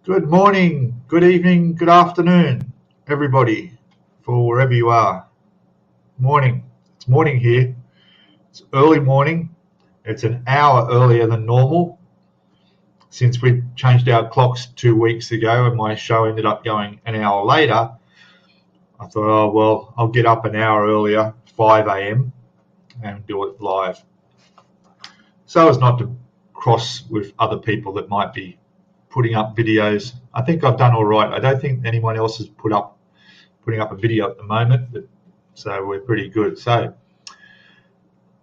Good morning, good evening, good afternoon, everybody, for wherever you are. Morning. It's morning here. It's early morning. It's an hour earlier than normal. Since we changed our clocks 2 weeks ago and my show ended up going an hour later, I thought, oh, well, I'll get up an hour earlier, 5 a.m., and do it live. So as not to cross with other people that might be putting up videos. I think I've done all right. I don't think anyone else is putting up a video at the moment, so we're pretty good. So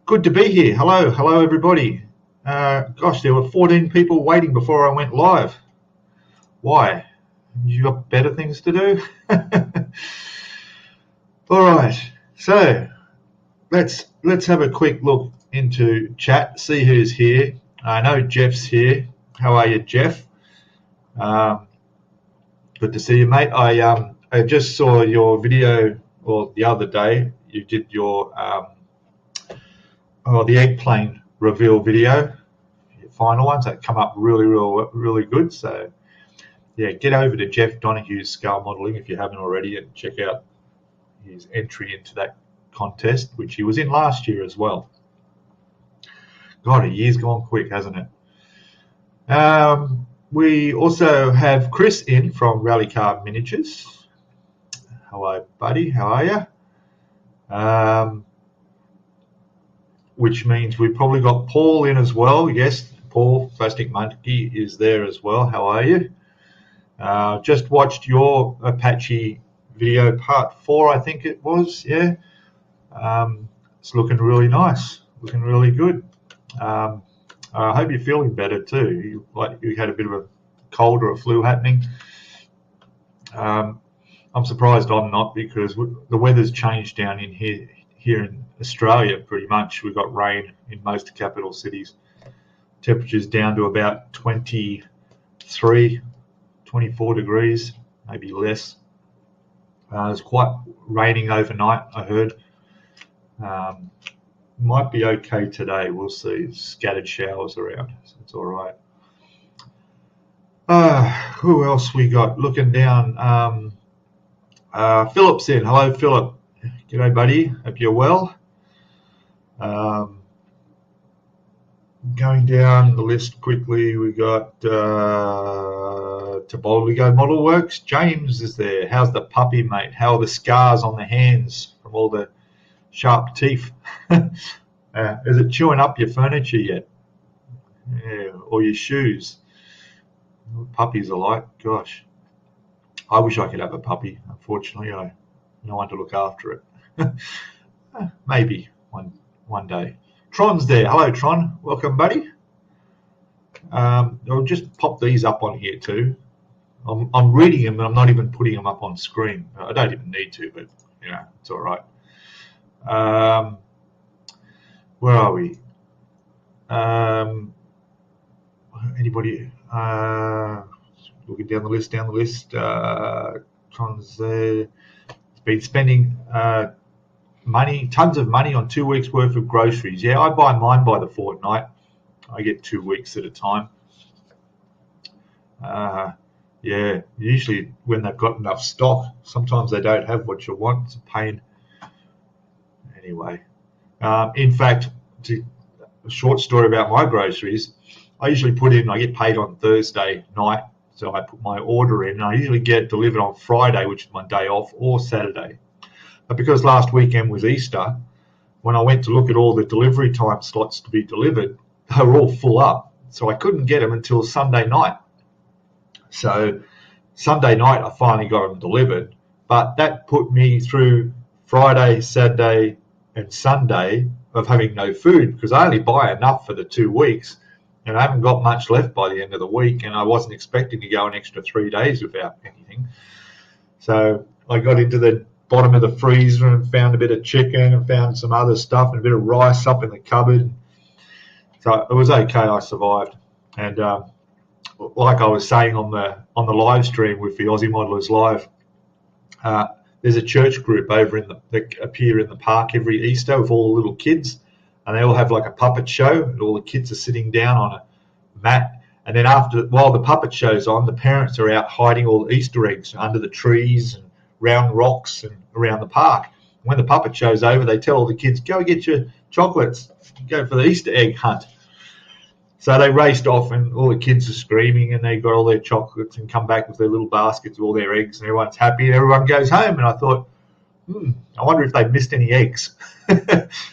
good to be here. Hello everybody. Gosh, there were 14 people waiting before I went live. Why? You got better things to do? All right. So let's have a quick look into chat, see who's here. I know Jeff's here. How are you, Jeff? Good to see you, mate. I just saw your video, or the other day you did your the eggplane reveal video, your final ones that come up really good. So yeah, get over to Jeff Donohue's Scale Modeling if you haven't already, and check out his entry into that contest, which he was in last year as well. God, a year's gone quick, hasn't it? We also have Chris in from Rally Car Miniatures. Hello, buddy. How are you? Which means we've probably got Paul in as well. Yes, Paul, Plastic Monkey, is there as well. How are you? Just watched your Apache video, part 4, I think it was. Yeah. It's looking really nice. Looking really good. I hope you're feeling better too. You had a bit of a cold or a flu happening. I'm surprised I'm not, because the weather's changed down in here in Australia pretty much. We've got rain in most capital cities. Temperatures down to about 23, 24 degrees, maybe less. It's quite raining overnight, I heard. Might be okay today. We'll see. Scattered showers around, so it's all right. Who else we got? Looking down. Philip's in. Hello, Philip. G'day, buddy. Hope you're well. Going down the list quickly, we got To Boldly Go Model Works. James is there. How's the puppy, mate? How are the scars on the hands from all the sharp teeth? Is it chewing up your furniture yet? Yeah, or your shoes? Puppies are like, gosh. I wish I could have a puppy. Unfortunately, no one to look after it. Maybe one day. Tron's there. Hello, Tron. Welcome, buddy. I'll just pop these up on here too. I'm reading them, and I'm not even putting them up on screen. I don't even need to, but it's all right. Where are we? Anybody? Looking down the list. Tons there. It's been spending tons of money on 2 weeks worth of groceries. Yeah, I buy mine by the fortnight. I get 2 weeks at a time. Yeah, usually when they've got enough stock. Sometimes they don't have what you want. It's a pain. Anyway, in fact, a short story about my groceries. I usually I get paid on Thursday night, so I put my order in, and I usually get it delivered on Friday, which is my day off, or Saturday. But because last weekend was Easter, when I went to look at all the delivery time slots to be delivered, they were all full up, so I couldn't get them until Sunday night. So Sunday night I finally got them delivered, but that put me through Friday, Saturday, and Sunday of having no food, because I only buy enough for the 2 weeks, and I haven't got much left by the end of the week, and I wasn't expecting to go an extra 3 days without anything. So I got into the bottom of the freezer and found a bit of chicken and found some other stuff and a bit of rice up in the cupboard. So it was okay. I survived. And like I was saying on the live stream with the Aussie Modelers Live, there's a church group over that appear in the park every Easter with all the little kids, and they all have like a puppet show, and all the kids are sitting down on a mat, And then while the puppet show's on, the parents are out hiding all the Easter eggs under the trees and round rocks and around the park. When the puppet show's over, they tell all the kids, go get your chocolates, go for the Easter egg hunt. So they raced off, and all the kids are screaming, and they got all their chocolates and come back with their little baskets of all their eggs, and everyone's happy, and everyone goes home. And I thought, I wonder if they missed any eggs.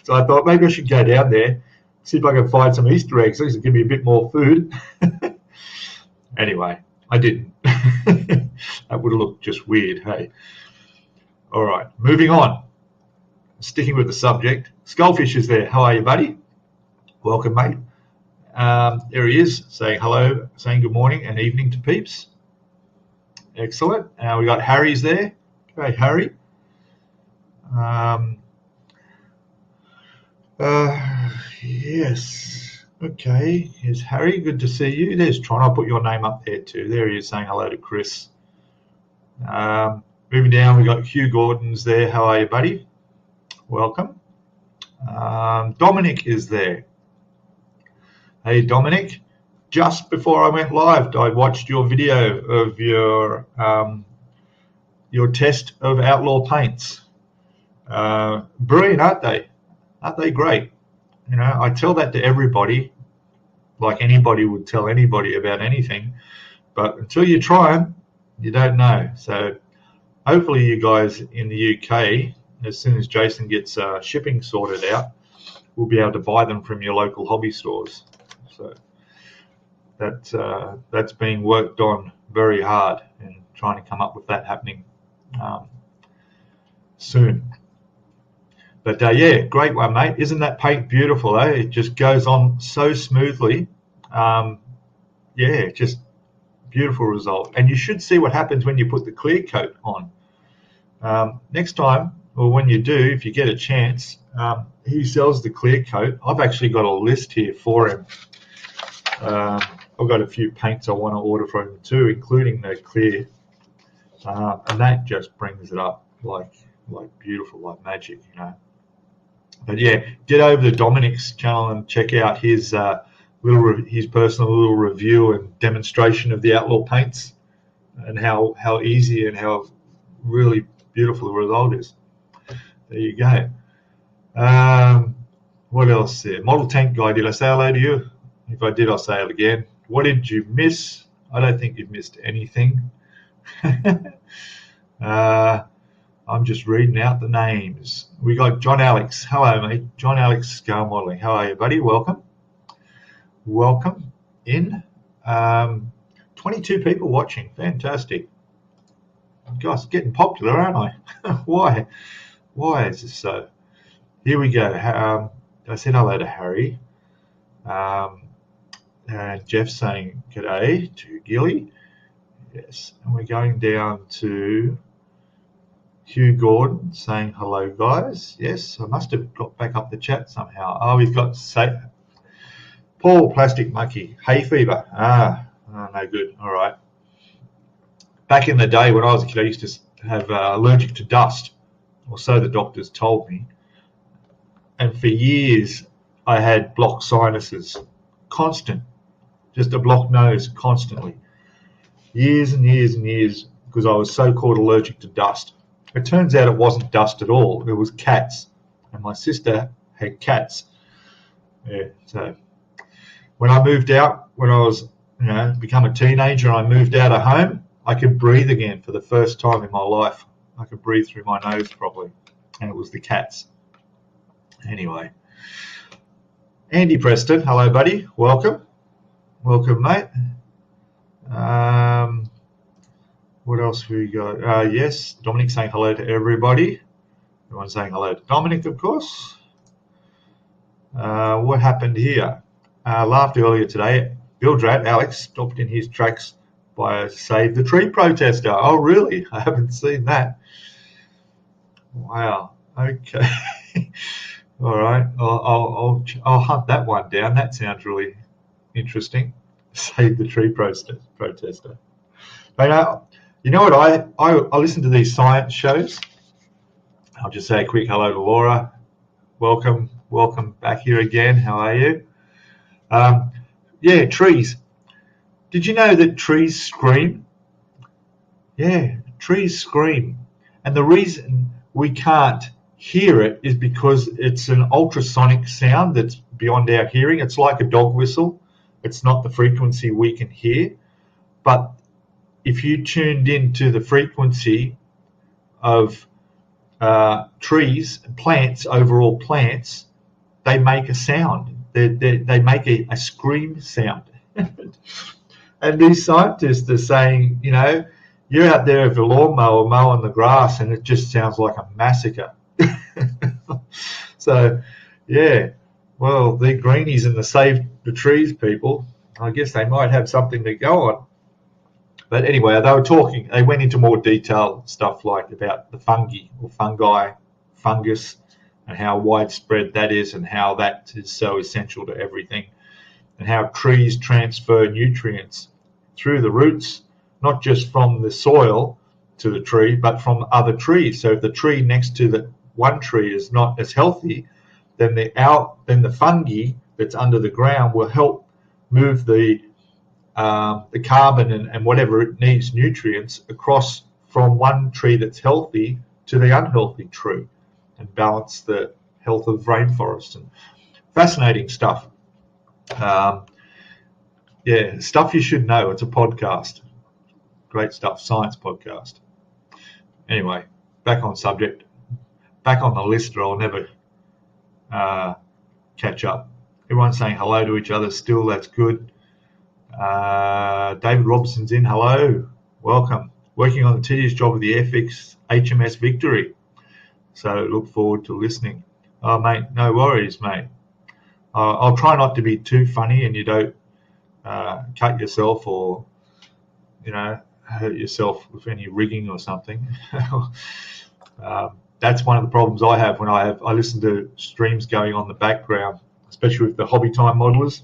So I thought maybe I should go down there, see if I can find some Easter eggs. This will give me a bit more food. Anyway, I didn't. That would have looked just weird, hey? All right, moving on. Sticking with the subject. Skullfish is there. How are you, buddy? Welcome, mate. There he is, saying hello, saying good morning and evening to peeps. Excellent. We got Harry's there. Okay, Harry. Yes. Okay. Here's Harry. Good to see you. There's Tron. I'll put your name up there too. There he is, saying hello to Chris. Moving down, we got Hugh Gordon's there. How are you, buddy? Welcome. Dominic is there. Hey, Dominic. Just before I went live, I watched your video of your test of Outlaw paints. Brilliant, aren't they? Aren't they great? You know, I tell that to everybody, like anybody would tell anybody about anything, but until you try them, you don't know. So hopefully you guys in the UK, as soon as Jason gets shipping sorted out, we'll be able to buy them from your local hobby stores. So that's being worked on very hard and trying to come up with that happening soon. But yeah, great one, mate. Isn't that paint beautiful, eh? It just goes on so smoothly. Yeah, just beautiful result. And you should see what happens when you put the clear coat on. Next time, or when you do, if you get a chance, he sells the clear coat. I've actually got a list here for him. I've got a few paints I want to order from him too, including the clear. And that just brings it up like beautiful, like magic, you know. But yeah, get over to Dominic's channel and check out his his personal little review and demonstration of the Outlaw paints and how easy and how really beautiful the result is. There you go. What else there? Model Tank Guy, did I say hello to you? If I did, I'll say it again. What did you miss? I don't think you've missed anything. I'm just reading out the names. We got John Alex. Hello, mate. John Alex Scalemodeling. How are you, buddy? Welcome. Welcome in. 22 people watching. Fantastic. Gosh, getting popular, aren't I? Why? Why is this so? Here we go. I said hello to Harry. And Jeff saying g'day to Gilly. Yes. And we're going down to Hugh Gordon saying hello, guys. Yes, I must have got back up the chat somehow. Oh, we've got Paul Plastic Monkey. Hay fever. No good. All right. Back in the day when I was a kid, I used to have allergic to dust, or so the doctors told me. And for years, I had blocked sinuses, constant, just a blocked nose constantly. Years and years and years, because I was so-called allergic to dust. It turns out it wasn't dust at all. It was cats. And my sister had cats. Yeah, so when I moved out, when I was, become a teenager and I moved out of home, I could breathe again for the first time in my life. I could breathe through my nose properly. And it was the cats. Anyway. Andy Preston, hello, buddy. Welcome. Welcome, mate. What else have we got? Yes, Dominic saying hello to everybody. Everyone's saying hello to Dominic, of course. What happened here? Laughed earlier today. Bill Drat, Alex, stopped in his tracks by a Save the Tree protester. Oh, really? I haven't seen that. Wow. Okay. All right. I'll hunt that one down. That sounds really interesting. Save the Tree protester. But you know what? I listen to these science shows. I'll just say a quick hello to Laura. Welcome back here again. How are you? Yeah, trees. Did you know that trees scream? Yeah, trees scream. And the reason we can't hear it is because it's an ultrasonic sound that's beyond our hearing. It's like a dog whistle. It's not the frequency we can hear. But if you tuned into the frequency of trees, plants, overall plants, they make a sound. They make a scream sound. And these scientists are saying, you know, you're out there with a lawnmower mowing the grass and it just sounds like a massacre. So, yeah, well, the greenies and the Save the Trees people, I guess they might have something to go on. But anyway, they went into more detailed stuff like about the fungi, fungus, and how widespread that is and how that is so essential to everything, and how trees transfer nutrients through the roots, not just from the soil to the tree, but from other trees. So if the tree next to the one tree is not as healthy, then the fungi that's under the ground will help move the carbon and whatever it needs, nutrients, across from one tree that's healthy to the unhealthy tree and balance the health of rainforests. And fascinating stuff. Yeah, stuff you should know. It's a podcast. Great stuff, science podcast. Anyway, back on subject. Back on the list, or I'll never catch up. Everyone's saying hello to each other still. That's good. David Robinson's in. Hello. Welcome. Working on the tedious job of the Airfix HMS Victory. So look forward to listening. Oh, mate, no worries, mate. I'll try not to be too funny and you don't cut yourself or, you know, hurt yourself with any rigging or something. That's one of the problems I have when I listen to streams going on in the background, especially with the hobby time modelers.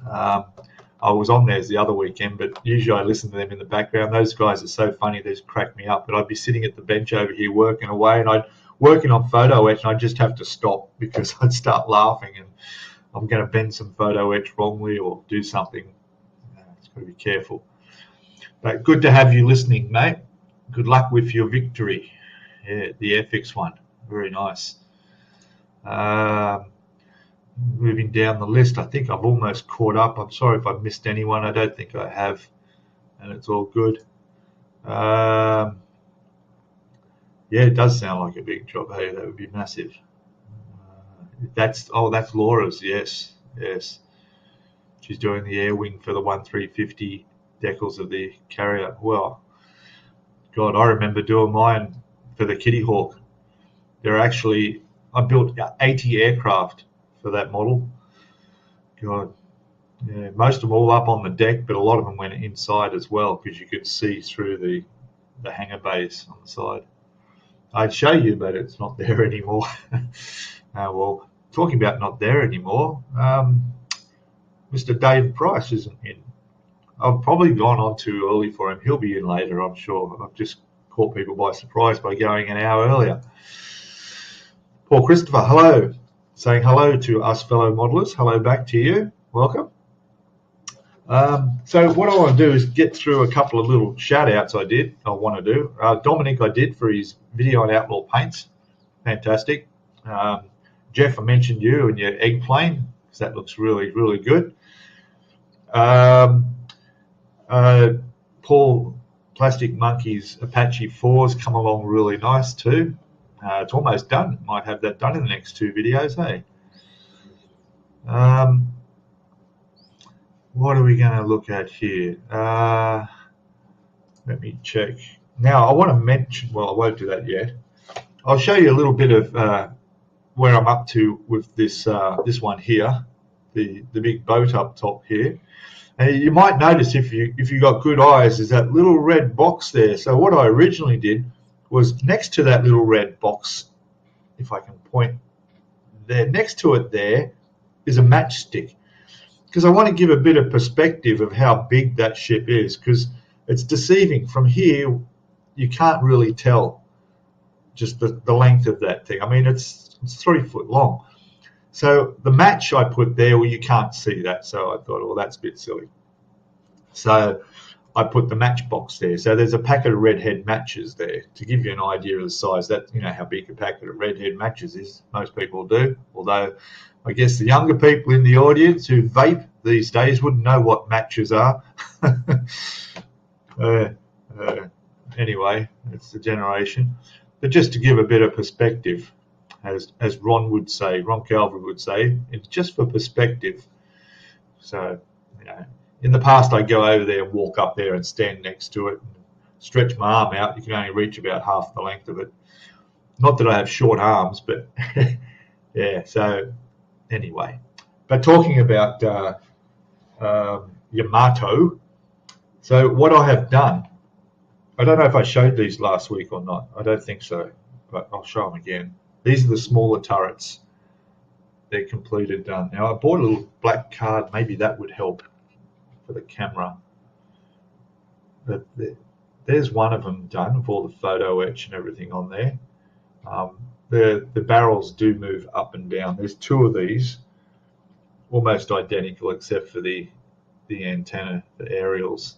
I was on theirs the other weekend, but usually I listen to them in the background. Those guys are so funny, they just crack me up. But I'd be sitting at the bench over here working away, and I'd working on photo etch, and I'd just have to stop because I'd start laughing, and I'm going to bend some photo etch wrongly or do something. It's got to be careful. But good to have you listening, mate. Good luck with your victory. Yeah, the Airfix one. Very nice. Moving down the list, I think I've almost caught up. I'm sorry if I've missed anyone. I don't think I have, and it's all good. Yeah, it does sound like a big job. Hey, that would be massive. That's Laura's. Yes. She's doing the air wing for the 1350 decals of the carrier. Well, God, I remember doing mine for the Kitty Hawk. I built 80 aircraft for that model. God, yeah, most of them all up on the deck, but a lot of them went inside as well because you could see through the hangar bays on the side. I'd show you, but it's not there anymore. Well, talking about not there anymore, Mr. Dave Price isn't in. I've probably gone on too early for him. He'll be in later, I'm sure. I've just caught people by surprise by going an hour earlier. Paul Christopher, hello. Saying hello to us fellow modelers. Hello back to you. Welcome. So what I want to do is get through a couple of little shout-outs I want to do. Dominic I did for his video on outlaw paints. Fantastic. Jeff, I mentioned you and your egg plane because that looks really, really good. Paul Plastic Monkey's Apache 4's come along really nice too. It's almost done. Might have that done in the next two videos, hey? What are we going to look at here? Let me check. Now, I want to mention, well, I won't do that yet. I'll show you a little bit of where I'm up to with this one here, the big boat up top here. And you might notice if you got good eyes, there's that little red box there. So what I originally did was next to that little red box, if I can point there, next to it there is a matchstick. Because I want to give a bit of perspective of how big that ship is, because it's deceiving. From here, you can't really tell just the length of that thing. I mean, it's 3 foot long. So the match I put there, well, you can't see that. So I thought, well, that's a bit silly. So I put the matchbox there. So there's a packet of redhead matches there to give you an idea of the size. That, you know, how big a packet of redhead matches is. Most people do, although I guess the younger people in the audience who vape these days wouldn't know what matches are. Anyway, it's the generation. But just to give a bit of perspective, as Ron would say, Ron Calvert would say, it's just for perspective. So, you know, in the past I'd go over there and walk up there and stand next to it and stretch my arm out. You can only reach about half the length of it. Not that I have short arms, but yeah, so anyway. But talking about Yamato, so what I have done, I don't know if I showed these last week or not. I don't think so, but I'll show them again. These are the smaller turrets. They're completed done. Now I bought a little black card. Maybe that would help for the camera. But there's one of them done with all the photo etch and everything on there. The barrels do move up and down. There's two of these, almost identical except for the antenna, the aerials.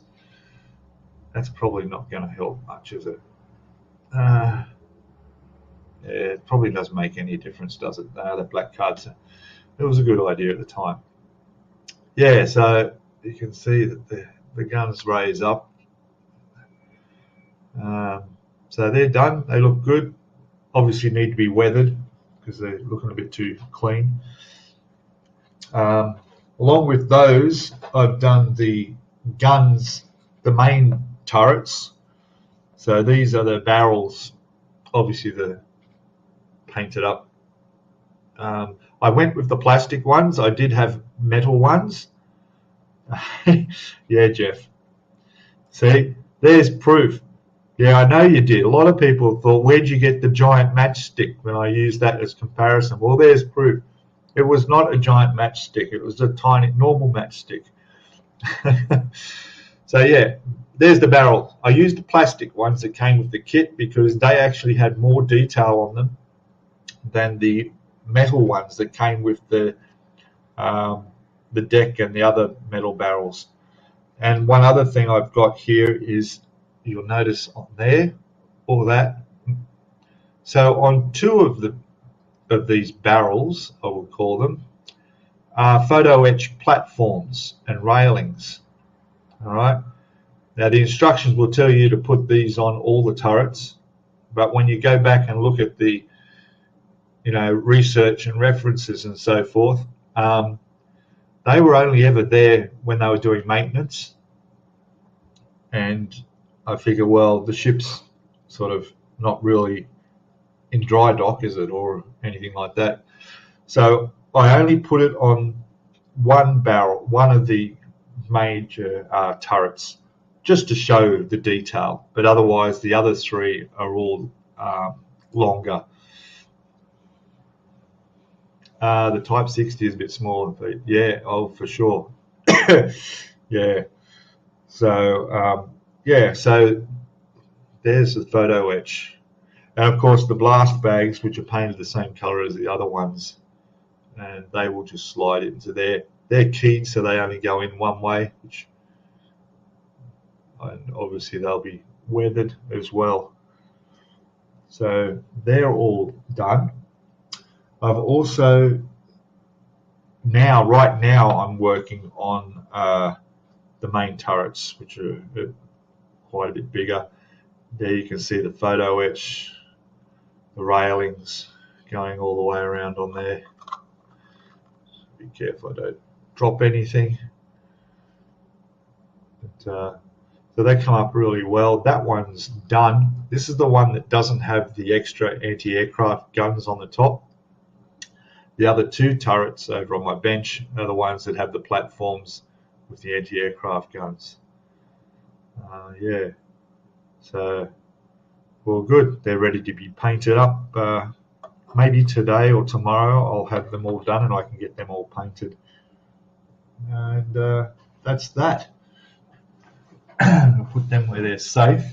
That's probably not going to help much, is it? Yeah, it probably doesn't make any difference, does it? The black cards. It was a good idea at the time. Yeah, so you can see that the guns raise up. So they're done. They look good. Obviously need to be weathered because they're looking a bit too clean. Along with those, I've done the guns, the main turrets. So these are the barrels, obviously the painted up. I went with the plastic ones. I did have metal ones. Yeah, Jeff. See, there's proof. Yeah, I know you did. A lot of people thought, where'd you get the giant matchstick when I used that as comparison? Well, there's proof. It was not a giant matchstick. It was a tiny, normal matchstick. So yeah, there's the barrel. I used the plastic ones that came with the kit because they actually had more detail on them than the metal ones that came with the deck and the other metal barrels. And one other thing I've got here is, you'll notice on there, all that. So on two of these barrels, I will call them, are photo etch platforms and railings. All right. Now the instructions will tell you to put these on all the turrets, but when you go back and look at the, you know, research and references and so forth, they were only ever there when they were doing maintenance. And I figure, well, the ship's sort of not really in dry dock, is it, or anything like that. So I only put it on one barrel, one of the major turrets, just to show the detail. But otherwise, the other three are all longer. The Type 60 is a bit smaller, but yeah, oh, for sure. Yeah. So, yeah, so there's the photo etch. And of course the blast bags, which are painted the same color as the other ones, and they will just slide into there. They're keyed, so they only go in one way, which, and obviously they'll be weathered as well. So they're all done. I've also right now I'm working on the main turrets, which are quite a bit bigger. There you can see the photo etch, the railings going all the way around on there. Be careful I don't drop anything. But, so they come up really well. That one's done. This is the one that doesn't have the extra anti-aircraft guns on the top. The other two turrets over on my bench are the ones that have the platforms with the anti-aircraft guns. Yeah, so, well, good. They're ready to be painted up. Maybe today or tomorrow I'll have them all done and I can get them all painted. And that's that. I'll put them where they're safe.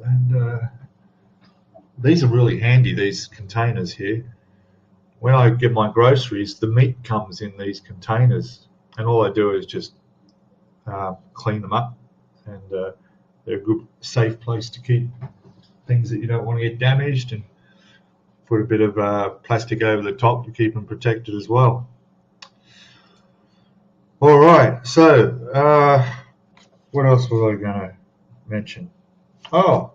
And these are really handy, these containers here. When I get my groceries, the meat comes in these containers, and all I do is just clean them up, and they're a good, safe place to keep things that you don't want to get damaged, and put a bit of plastic over the top to keep them protected as well. All right, so what else was I going to mention? Oh,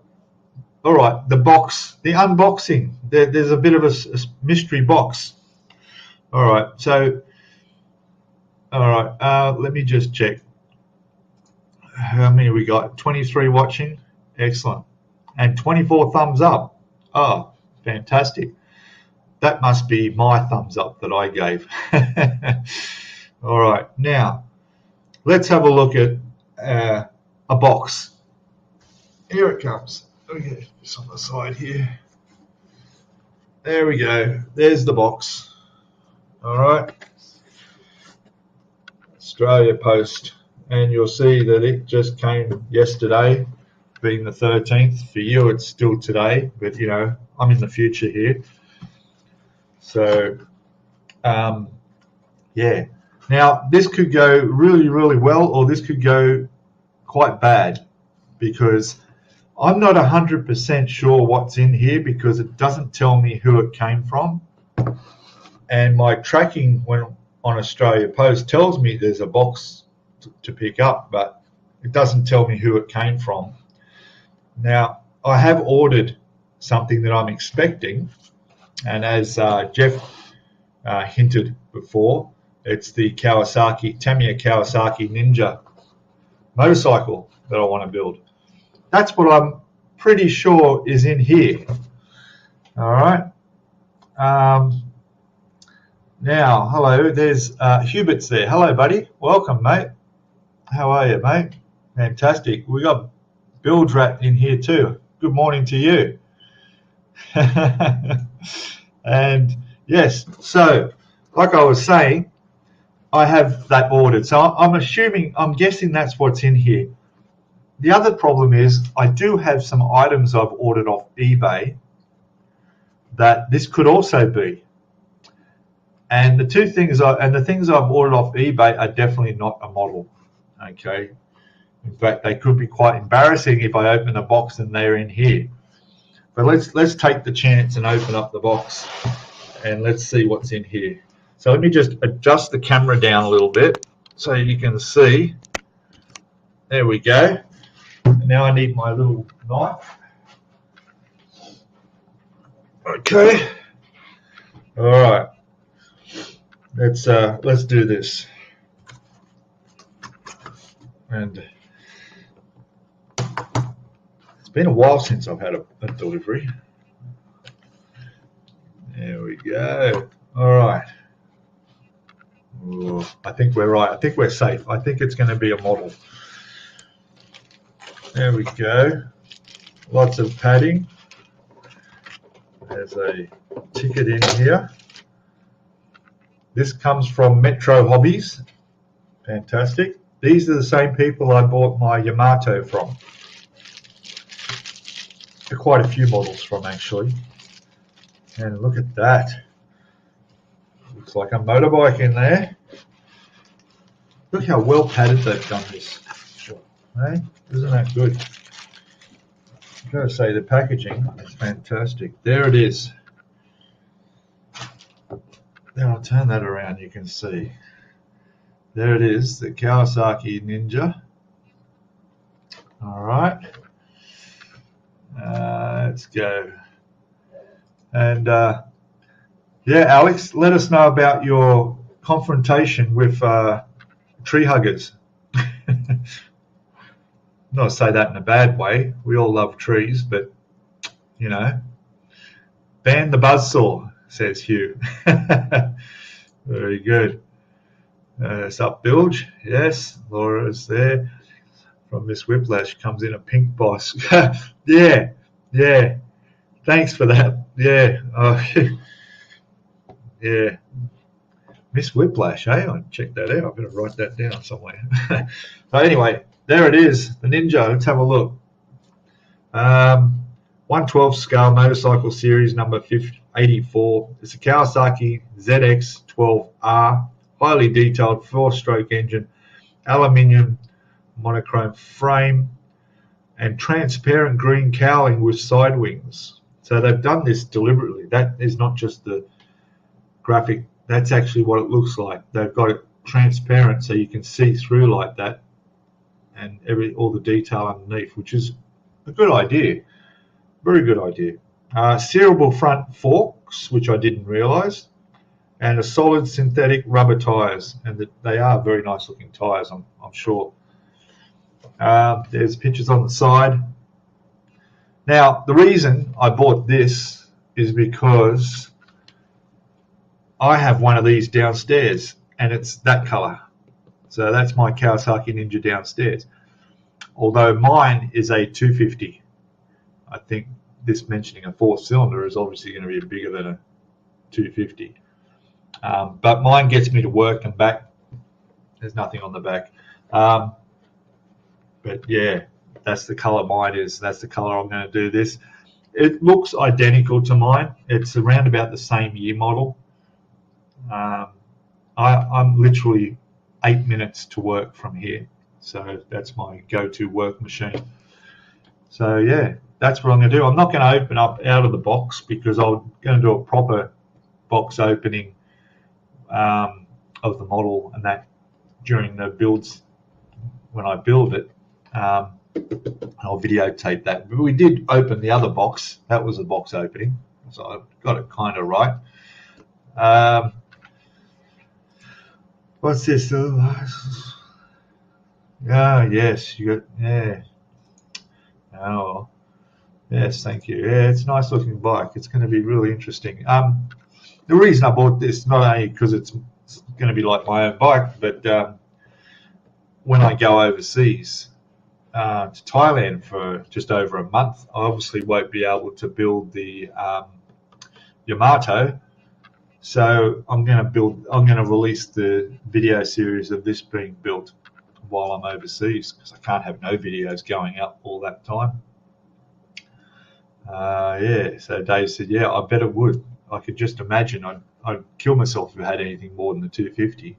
all right, the box, the unboxing. There's a bit of a mystery box. All right, so, all right, let me just check. How many we got? 23 watching. Excellent. And 24 thumbs up. Oh, fantastic. That must be my thumbs up that I gave. All right, now let's have a look at a box. Here it comes. Let me get this on the side here. There we go. There's the box. All right. Australia Post. And you'll see that it just came yesterday, being the 13th. For you, it's still today, but you know, I'm in the future here. So, yeah. Now, this could go really, really well, or this could go quite bad, because I'm not 100% sure what's in here, because it doesn't tell me who it came from. And my tracking when on Australia Post tells me there's a box to pick up, but it doesn't tell me who it came from. Now, I have ordered something that I'm expecting, and as Jeff hinted before, it's the Tamiya Kawasaki Ninja motorcycle that I want to build. That's what I'm pretty sure is in here. All right. Now, hello, there's Hubert's there. Hello, buddy. Welcome, mate. How are you, mate? Fantastic. We got Bilge Rat in here too. Good morning to you. And yes, so like I was saying, I have that ordered. So I'm guessing that's what's in here. The other problem is I do have some items I've ordered off eBay that this could also be. And the things I've ordered off eBay are definitely not a model. Okay. In fact, they could be quite embarrassing if I open a box and they're in here. But let's take the chance and open up the box, and let's see what's in here. So let me just adjust the camera down a little bit so you can see. There we go. Now I need my little knife. Okay. All right. Let's do this. And it's been a while since I've had a delivery. There we go. All right. Ooh, I think we're right. I think we're safe. I think it's going to be a model. There we go. Lots of padding. There's a ticket in here. This comes from Metro Hobbies. Fantastic. These are the same people I bought my Yamato from. There are quite a few models from, actually. And look at that. Looks like a motorbike in there. Look how well padded they've done this. Hey, isn't that good? I've got to say, the packaging is fantastic. There it is. Then I'll turn that around, you can see. There it is, the Kawasaki Ninja. All right. Let's go. And yeah, Alex, let us know about your confrontation with tree huggers. Not to say that in a bad way. We all love trees, but, you know, ban the buzzsaw, says Hugh. Very good. It's up, Bilge. Yes, Laura's there. From Miss Whiplash comes in a pink boss. Yeah, yeah. Thanks for that. Yeah. Oh, yeah. Miss Whiplash, eh? I'll check that out. I better write that down somewhere. But anyway, there it is, the Ninja. Let's have a look. 112 scale motorcycle series number 84. It's a Kawasaki ZX12R, highly detailed 4-stroke engine, aluminium monochrome frame, and transparent green cowling with side wings. So they've done this deliberately. That is not just the graphic, that's actually what it looks like. They've got it transparent so you can see through like that, and all the detail underneath, which is a good idea. Very good idea. Searable front forks, which I didn't realise, and a solid synthetic rubber tyres, and they are very nice looking tyres, I'm sure. There's pictures on the side. Now, the reason I bought this is because I have one of these downstairs, and it's that colour. So that's my Kawasaki Ninja downstairs. Although mine is a 250. I think this mentioning a 4-cylinder is obviously going to be bigger than a 250. But mine gets me to work and back. There's nothing on the back. But yeah, that's the colour mine is. That's the colour I'm going to do this. It looks identical to mine. It's around about the same year model. I'm literally 8 minutes to work from here. So that's my go-to work machine. So yeah, that's what I'm going to do. I'm not going to open up out of the box because I'm going to do a proper box opening of the model and that during the builds when I build it. I'll videotape that. But we did open the other box. That was a box opening, so I got it kind of right. What's this? Yes, you got, yeah. Oh, yes, thank you. Yeah, it's a nice looking bike. It's going to be really interesting. The reason I bought this, not only because it's going to be like my own bike, but when I go overseas to Thailand for just over a month, I obviously won't be able to build the Yamato. So I'm going to release the video series of this being built while I'm overseas because I can't have no videos going up all that time. Yeah, so Dave said, yeah, I bet it would. I could just imagine I'd kill myself if I had anything more than the 250.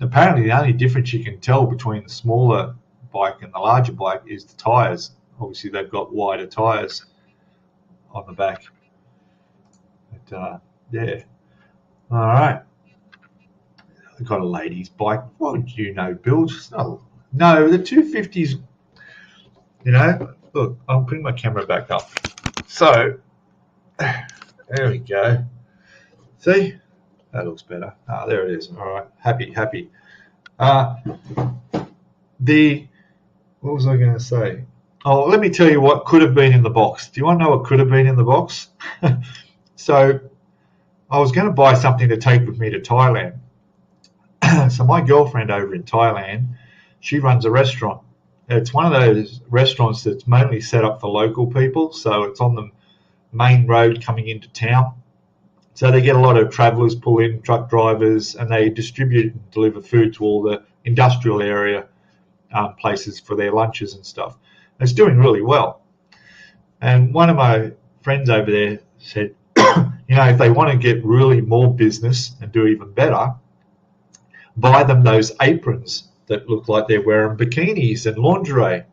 Apparently, the only difference you can tell between the smaller bike and the larger bike is the tyres. Obviously, they've got wider tyres on the back. But yeah. All right. I've got a lady's bike. What would you know, Bill? No, the 250s, you know, look, I'm putting my camera back up. So, there we go. See? That looks better. There it is. All right. Happy. What was I going to say? Oh, let me tell you what could have been in the box. Do you want to know what could have been in the box? So, I was going to buy something to take with me to Thailand. So my girlfriend over in Thailand, she runs a restaurant. It's one of those restaurants that's mainly set up for local people. So it's on the main road coming into town. So they get a lot of travellers pull in, truck drivers, and they distribute and deliver food to all the industrial area places for their lunches and stuff. And it's doing really well. And one of my friends over there said, you know, if they want to get really more business and do even better, buy them those aprons that look like they're wearing bikinis and lingerie.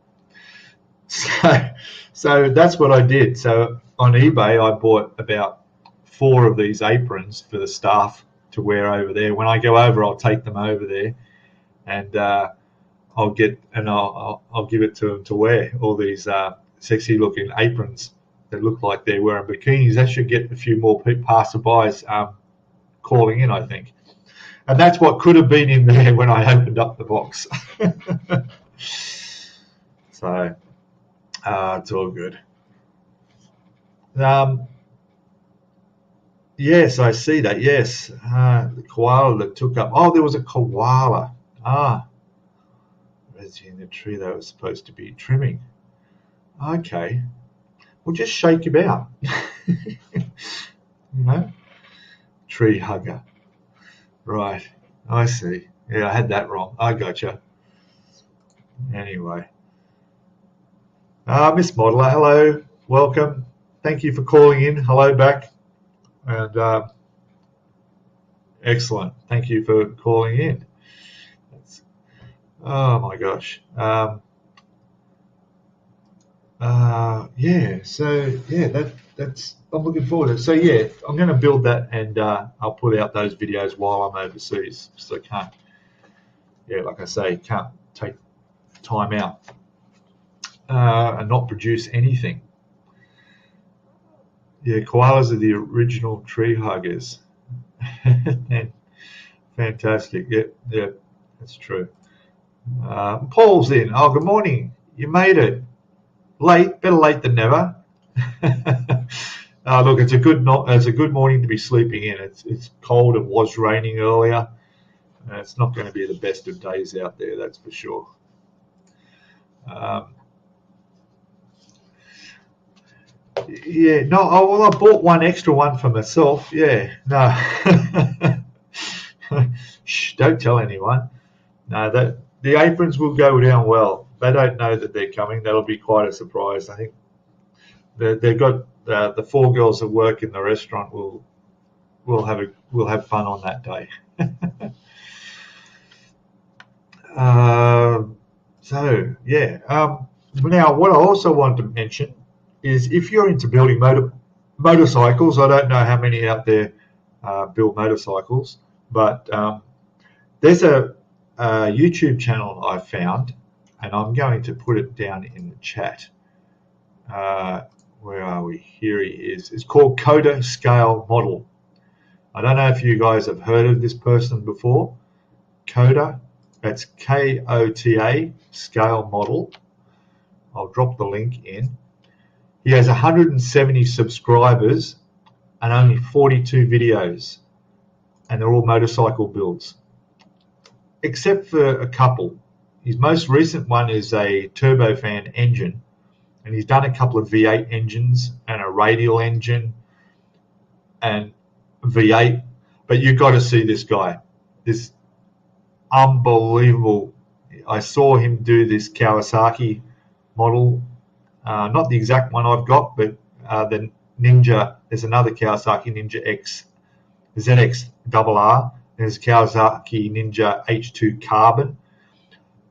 So that's what I did. So on eBay, I bought about 4 of these aprons for the staff to wear over there. When I go over, I'll take them over there, and I'll give it to them to wear. All these sexy-looking aprons that look like they're wearing bikinis. That should get a few more passerbys calling in, I think. And that's what could have been in there when I opened up the box. So, it's all good. Yes, I see that. Yes, the koala that took up. Oh, there was a koala. Residue in the tree that was supposed to be trimming. Okay. Well, just shake him out. You know, tree hugger. Right, I see. Yeah, I had that wrong. I gotcha. Anyway. Miss Modeler, hello. Welcome. Thank you for calling in. Hello back. And excellent. Thank you for calling in. Oh my gosh. Yeah. So yeah, that's I'm looking forward to it. So yeah, I'm going to build that, and I'll put out those videos while I'm overseas. So can't, yeah, like I say, can't take time out and not produce anything. Yeah, koalas are the original tree huggers. And fantastic. Yeah, yeah, that's true. Paul's in. Oh, good morning. You made it. Late, better late than never. Look, it's a good it's a good morning to be sleeping in. It's cold. It was raining earlier. It's not going to be the best of days out there, that's for sure. Um, yeah, no. Oh, well, I bought one extra one for myself. Yeah, no. Shh, don't tell anyone. No, that the aprons will go down well. They don't know that they're coming. That'll be quite a surprise. I think they've got the four girls that work in the restaurant will have fun on that day. Um, so yeah. Now, what I also want to mention is if you're into building motorcycles, I don't know how many out there build motorcycles, but there's a YouTube channel I found, and I'm going to put it down in the chat. Where are we? Here he is. It's called Coda Scale Model. I don't know if you guys have heard of this person before. Coda, that's Kota, Scale Model. I'll drop the link in. He has 170 subscribers and only 42 videos, and they're all motorcycle builds, except for a couple. His most recent one is a turbofan engine, and he's done a couple of V8 engines and a radial engine and V8. But you've got to see this guy. This unbelievable. I saw him do this Kawasaki model, not the exact one I've got, but the Ninja. There's another Kawasaki Ninja X, ZX-RR. There's Kawasaki Ninja H2 Carbon.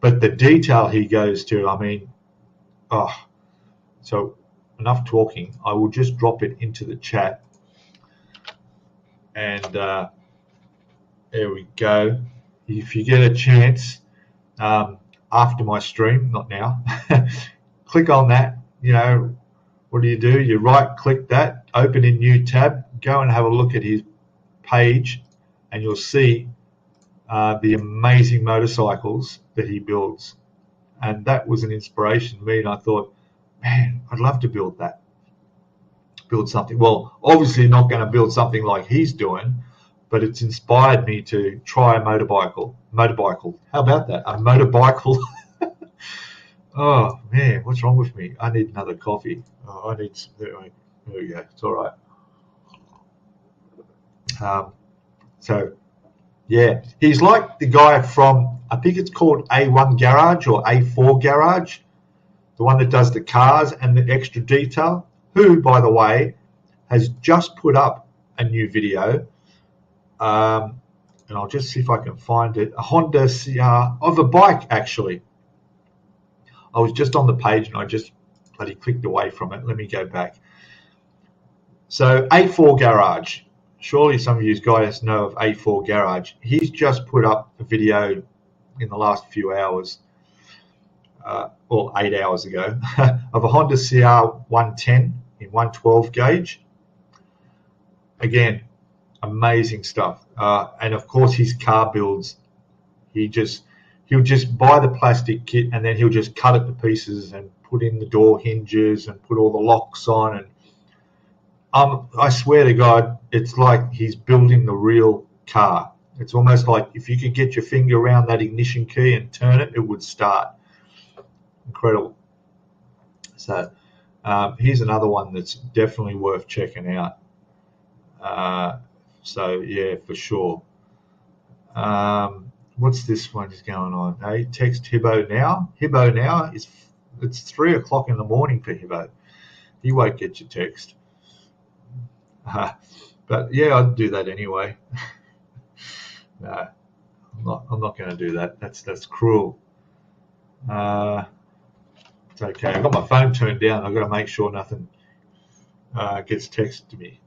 But the detail he goes to, I mean, oh, so enough talking. I will just drop it into the chat. And there we go. If you get a chance, after my stream, not now, click on that. You know, what do? You right click that, open a new tab, go and have a look at his page, and you'll see the amazing motorcycles that he builds. And that was an inspiration to me, and I thought, man, I'd love to build that. Build something. Well, obviously not going to build something like he's doing, but it's inspired me to try a motorbicycle. How about that? A motorbicycle. Oh man, what's wrong with me? I need another coffee. Oh, I need some. There we go. It's all right. So yeah, he's like the guy from, I think it's called A1 Garage or A4 Garage, the one that does the cars and the extra detail. Who, by the way, has just put up a new video. And I'll just see if I can find it. A Honda CR of a bike, actually. I was just on the page and I just bloody clicked away from it. Let me go back. So A4 Garage. Surely some of you guys know of A4 Garage. He's just put up a video in the last few hours, or 8 hours ago, of a Honda CR 110 in 112 gauge. Again, amazing stuff. And of course his car builds, he'll just buy the plastic kit and then he'll just cut it to pieces and put in the door hinges and put all the locks on. And I swear to God, it's like he's building the real car. It's almost like if you could get your finger around that ignition key and turn it, it would start. Incredible. So here's another one that's definitely worth checking out. So yeah, for sure. What's this one is going on? Hey, text Hibbo now. Hibbo now it's 3 o'clock in the morning for Hibbo. He won't get your text. But yeah, I'd do that anyway. No, I'm not going to do that. That's cruel. It's okay. I've got my phone turned down. I've got to make sure nothing gets texted to me.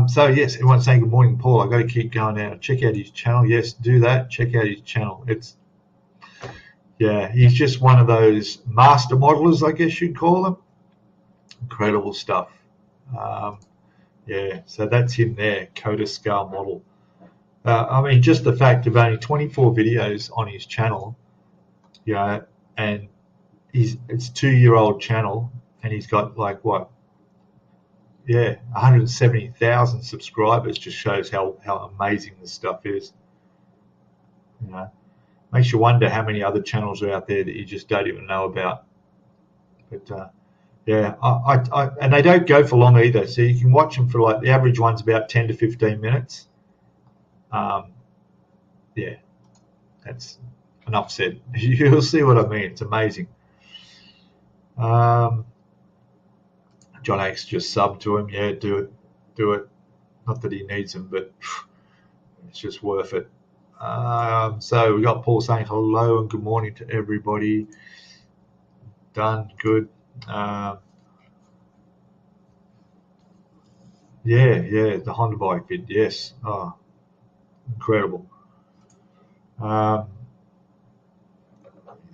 So yes, everyone's saying good morning, Paul. I've got to keep going now. Check out his channel. Yes, do that. Check out his channel. Yeah, he's just one of those master modelers, I guess you'd call them. Incredible stuff. Yeah, so that's him there, Coda Scale Model. I mean, just the fact of only 24 videos on his channel, you know, and it's a 2-year-old channel, and he's got like what? Yeah, 170,000 subscribers. Just shows how amazing this stuff is. You know, makes you wonder how many other channels are out there that you just don't even know about. But yeah, and they don't go for long either. So you can watch them for like the average one's about 10 to 15 minutes. Yeah, that's enough said. You'll see what I mean. It's amazing. John X just subbed to him. Yeah, do it. Not that he needs him, but it's just worth it. So we got Paul saying hello and good morning to everybody. Done, good. Yeah, the Honda bike vid, yes. Oh, incredible.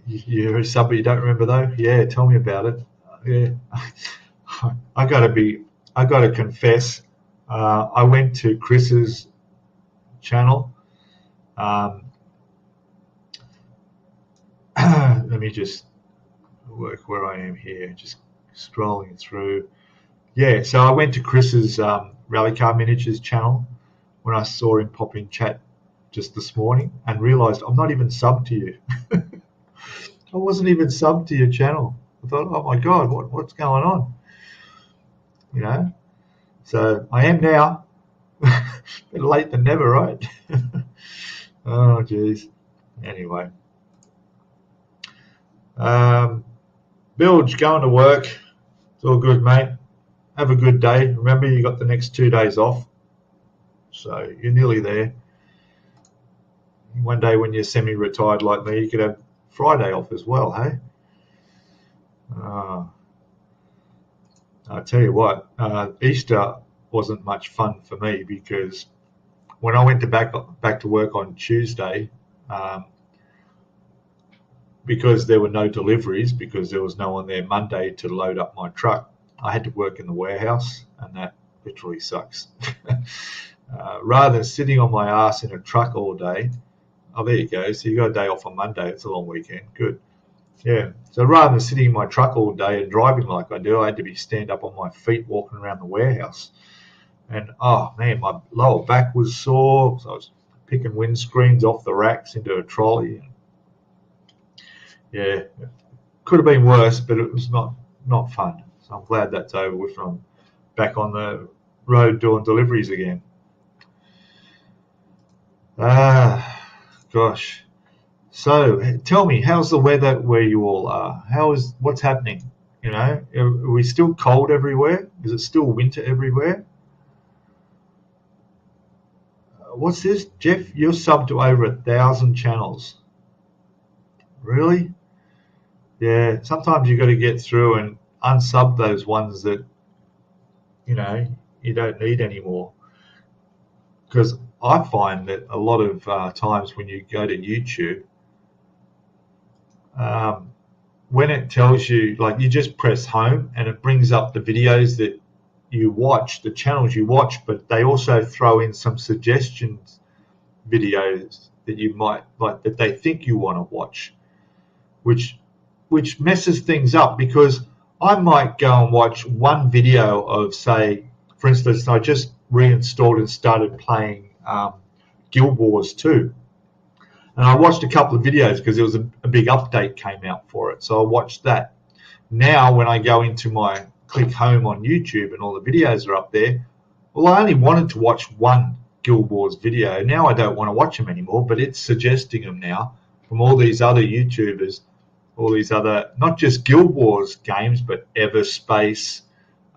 You're a sub, but you don't remember though? Yeah, tell me about it. Yeah, I gotta confess. I went to Chris's channel. Let me just work where I am here. Just scrolling through. Yeah, so I went to Chris's Rally Car Miniatures channel when I saw him pop in chat just this morning and realised I'm not even subbed to you. I wasn't even subbed to your channel. I thought, oh my God, what's going on? You know? So I am now. Better late than never, right? Oh, geez. Anyway. Bilge, going to work. It's all good, mate. Have a good day. Remember, you got the next 2 days off. So you're nearly there. One day when you're semi-retired like me, you could have Friday off as well, hey? I tell you what, Easter wasn't much fun for me because when I went back to work on Tuesday, because there were no deliveries, because there was no one there Monday to load up my truck, I had to work in the warehouse, and that literally sucks. Rather than sitting on my ass in a truck all day, oh, there you go. So you got a day off on Monday. It's a long weekend. Good. Yeah. So rather than sitting in my truck all day and driving like I do, I had to be stand up on my feet walking around the warehouse. And, oh, man, my lower back was sore. So I was picking windscreens off the racks into a trolley. Yeah. Could have been worse, but it was not fun. So I'm glad that's over with and I'm back on the road doing deliveries again. Gosh. So tell me, how's the weather where you all are? What's happening? You know, are we still cold everywhere? Is it still winter everywhere? What's this, Jeff? You're subbed to over 1,000 channels. Really? Yeah. Sometimes you got to get through and unsub those ones that you don't need anymore. Because I find that a lot of times when you go to YouTube, when it tells you, like, you just press home and it brings up the videos that you watch, the channels you watch, but they also throw in some suggestions videos that you might like, that they think you want to watch, which messes things up, because I might go and watch one video of, say, for instance, I just reinstalled and started playing Guild Wars 2. And I watched a couple of videos because there was a big update came out for it. So I watched that. Now when I go into my click home on YouTube and all the videos are up there, well, I only wanted to watch one Guild Wars video. Now I don't want to watch them anymore, but it's suggesting them now from all these other YouTubers, all these other, not just Guild Wars games, but Everspace.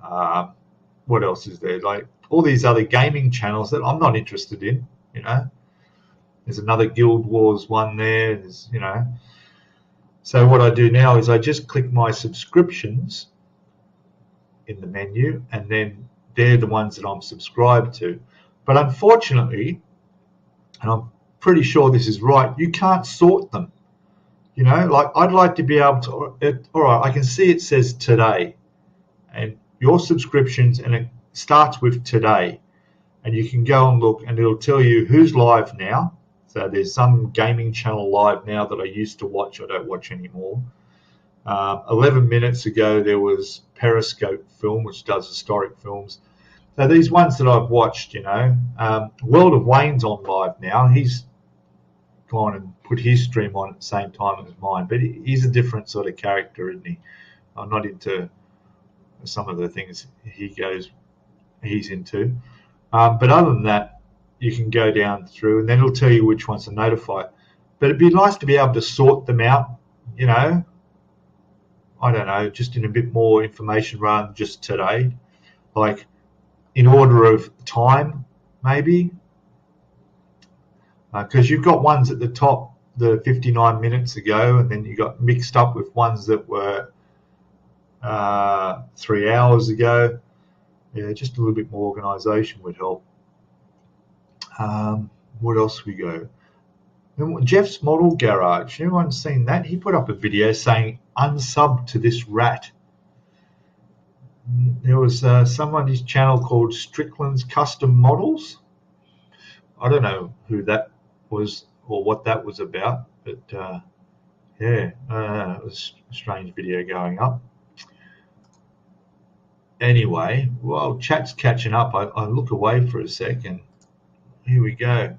What else is there? Like all these other gaming channels that I'm not interested in, you know. There's another Guild Wars one there. There's, you know. So what I do now is I just click my subscriptions in the menu, and then they're the ones that I'm subscribed to. But unfortunately, and I'm pretty sure this is right, you can't sort them. You know, like I'd like to be able to, all right, I can see it says today and your subscriptions, and it starts with today. And you can go and look, and it'll tell you who's live now. So there's some gaming channel live now that I used to watch. I don't watch anymore. 11 minutes ago, there was Periscope Film, which does historic films. So these ones that I've watched, you know, World of Wayne's on live now. He's gone and put his stream on at the same time as mine, but he's a different sort of character, isn't he? I'm not into some of the things he's into. But other than that, you can go down through, and then it'll tell you which ones to notify. But it'd be nice to be able to sort them out, you know, I don't know, just in a bit more information rather than just today. Like in order of time, maybe. Because you've got ones at the top, the 59 minutes ago, and then you got mixed up with ones that were 3 hours ago. Yeah, just a little bit more organisation would help. What else we go? Jeff's Model Garage. Everyone's seen that? He put up a video saying unsub to this rat. There was someone on his channel called Strickland's Custom Models. I don't know who that was or what that was about, but yeah, it was a strange video going up. Anyway, while chat's catching up, I look away for a second. Here we go.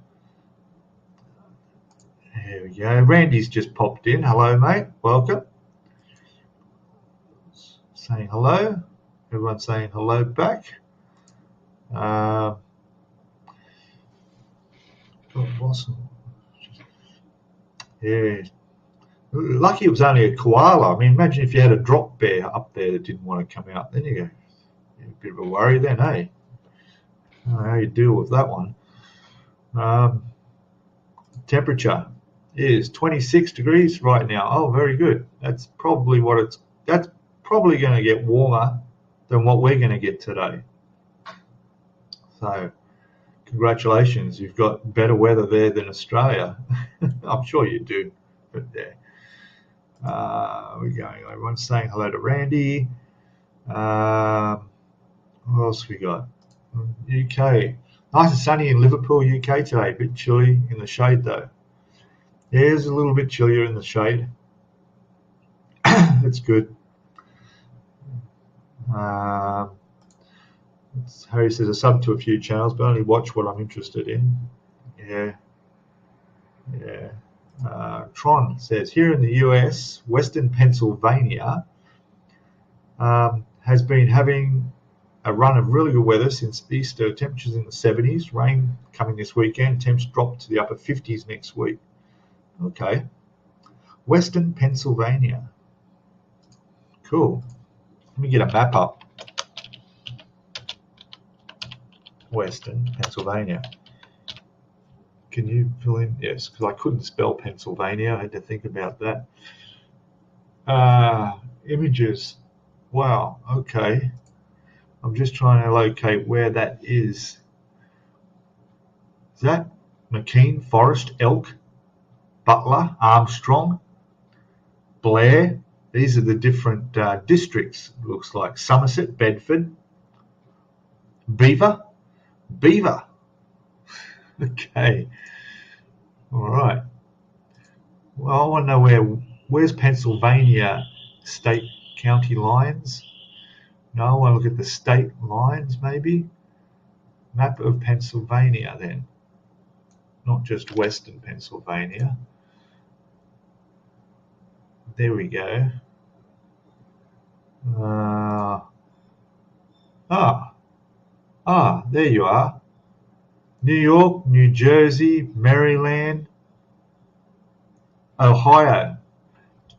Here we go. Randy's just popped in. Hello, mate. Welcome. Saying hello. Everyone's saying hello back. Yeah. Lucky it was only a koala. I mean, imagine if you had a drop bear up there that didn't want to come out. Then you go. A bit of a worry then, eh? I don't know how you deal with that one. Temperature is 26 degrees right now. Oh, very good. That's probably that's probably going to get warmer than what we're going to get today. So, congratulations. You've got better weather there than Australia. I'm sure you do. But there. We're going. Everyone's saying hello to Randy. What else we got? UK. Nice and sunny in Liverpool, UK today. A bit chilly in the shade though. Yeah, it's a little bit chillier in the shade. That's good. Harry says I sub to a few channels, but only watch what I'm interested in. Yeah. Yeah. Tron says here in the US, Western Pennsylvania has been having a run of really good weather since Easter. Temperatures in the 70s, rain coming this weekend, temps drop to the upper 50s next week. Okay. Western Pennsylvania. Cool. Let me get a map up. Western Pennsylvania. Can you fill in? Yes, because I couldn't spell Pennsylvania. I had to think about that. Images. Wow. Okay. I'm just trying to locate where that is. Is that McKean, Forest, Elk, Butler, Armstrong, Blair? These are the different districts, it looks like. Somerset, Bedford, Beaver. Okay. All right. Well, I want to know where's Pennsylvania state county lines? No, I want to look at the state lines, maybe. Map of Pennsylvania, then. Not just Western Pennsylvania. There we go. There you are. New York, New Jersey, Maryland, Ohio.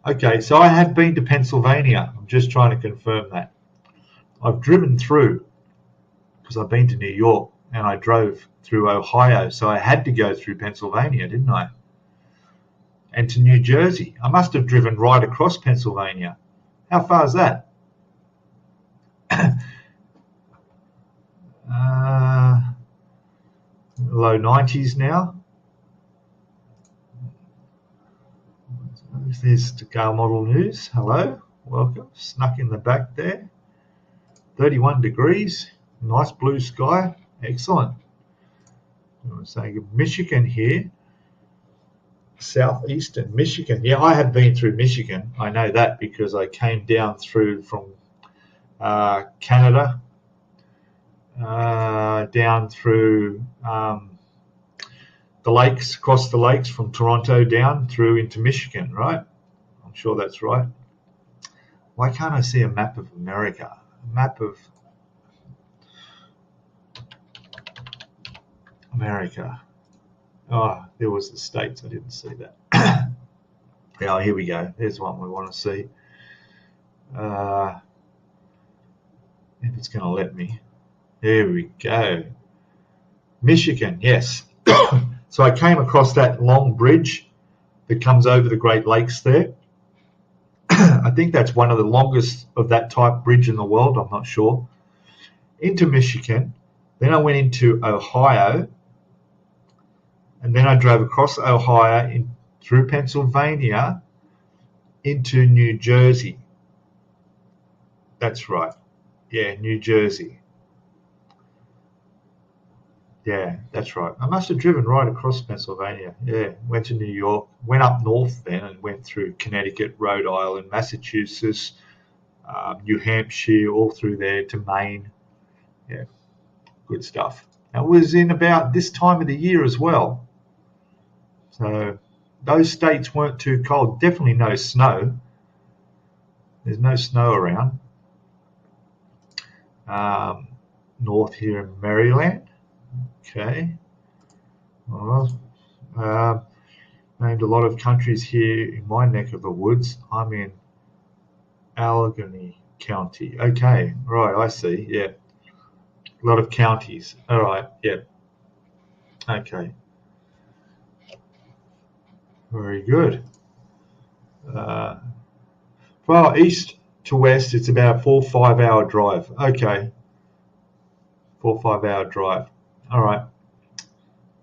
Okay, so I have been to Pennsylvania. I'm just trying to confirm that. I've driven through because I've been to New York and I drove through Ohio, so I had to go through Pennsylvania, didn't I? and to New Jersey. I must have driven right across Pennsylvania. How far is that? Low 90s now. There's Scalemodeling News. Hello, welcome. Snuck in the back there. 31 degrees. Nice blue sky. Excellent. I'm saying Michigan here. Southeastern Michigan. Yeah, I have been through Michigan. I know that because I came down through from Canada, down through the lakes, across the lakes from Toronto down through into Michigan, right? I'm sure that's right. Why can't I see a map of America? A map of America. Oh, there was the States. I didn't see that. Yeah, here we go. There's one we want to see. If it's going to let me. There we go. Michigan, yes. So I came across that long bridge that comes over the Great Lakes there. I think that's one of the longest of that type bridge in the world. I'm not sure. Into Michigan. Then I went into Ohio. And then I drove across Ohio through Pennsylvania into New Jersey. That's right. Yeah, New Jersey. Yeah, that's right. I must have driven right across Pennsylvania. Yeah, went to New York, went up north then and went through Connecticut, Rhode Island, Massachusetts, New Hampshire, all through there to Maine. Yeah, good stuff. It was in about this time of the year as well. So those states weren't too cold. Definitely no snow. There's no snow around. North here in Maryland. Okay. Well, named a lot of countries here in my neck of the woods. I'm in Allegheny County. Okay, right, I see. Yeah. A lot of counties. All right, yeah. Okay. Very good. Well, east to west, it's about a 4 or 5 hour drive. Okay. 4 or 5 hour drive. All right.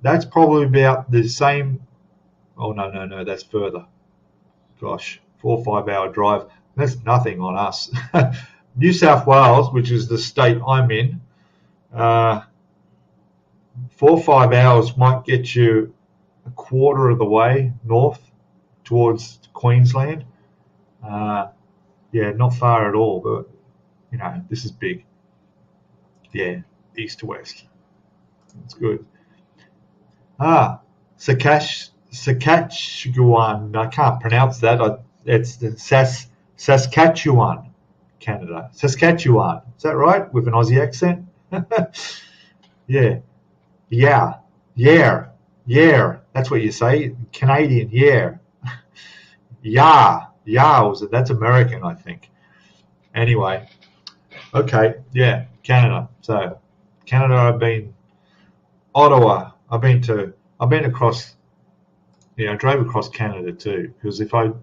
That's probably about the same. Oh, no, that's further. Gosh, 4 or 5 hour drive. That's nothing on us. New South Wales, which is the state I'm in, 4 or 5 hours might get you a quarter of the way north towards Queensland. Yeah, not far at all, but you know, this is big. Yeah, east to west. That's good. Saskatchewan. I can't pronounce that. It's the Saskatchewan, Canada. Saskatchewan. Is that right? With an Aussie accent? Yeah. Yeah. That's what you say. Canadian, yeah. That's American, I think. Anyway, okay, yeah, Canada. So, Canada, I've been Ottawa. I've been across. Yeah, I drove across Canada too. Because if I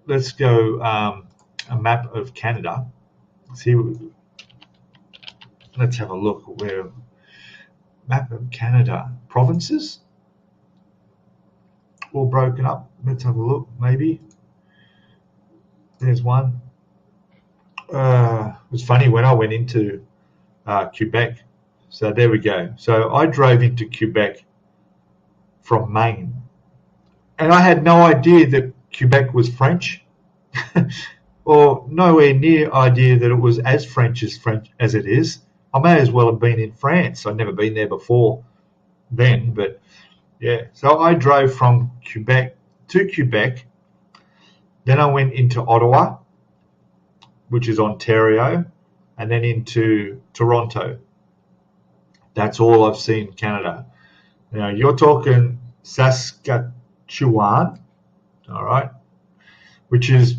let's go a map of Canada. See, let's have a look where map of Canada provinces. All broken up. Let's have a look. Maybe there's one. It was funny when I went into Quebec. So there we go. So I drove into Quebec from Maine, and I had no idea that Quebec was French, or nowhere near idea that it was as French as it is. I may as well have been in France. I'd never been there before then, but yeah. So I drove from Quebec to Quebec. Then I went into Ottawa, which is Ontario, and then into Toronto. That's all I've seen in Canada. Now, you're talking Saskatchewan, all right, which is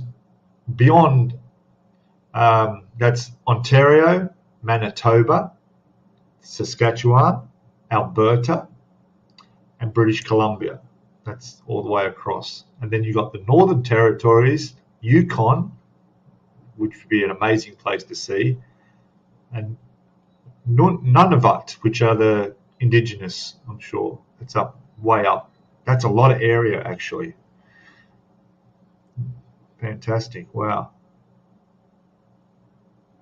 beyond, that's Ontario, Manitoba, Saskatchewan, Alberta, and British Columbia. That's all the way across. And then you've got the Northern Territories, Yukon, which would be an amazing place to see, and Nunavut, which are the indigenous, I'm sure. It's up, way up. That's a lot of area, actually. Fantastic. Wow.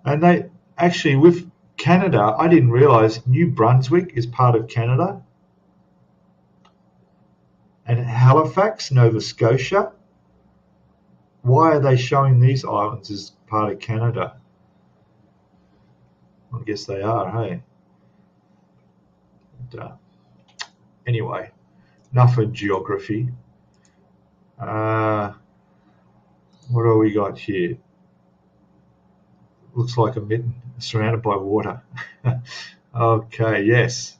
And they actually, with Canada, I didn't realize New Brunswick is part of Canada. And Halifax, Nova Scotia. Why are they showing these islands as part of Canada? I guess they are, hey? But, anyway, enough of geography. What do we got here? Looks like a mitten surrounded by water. Okay, yes,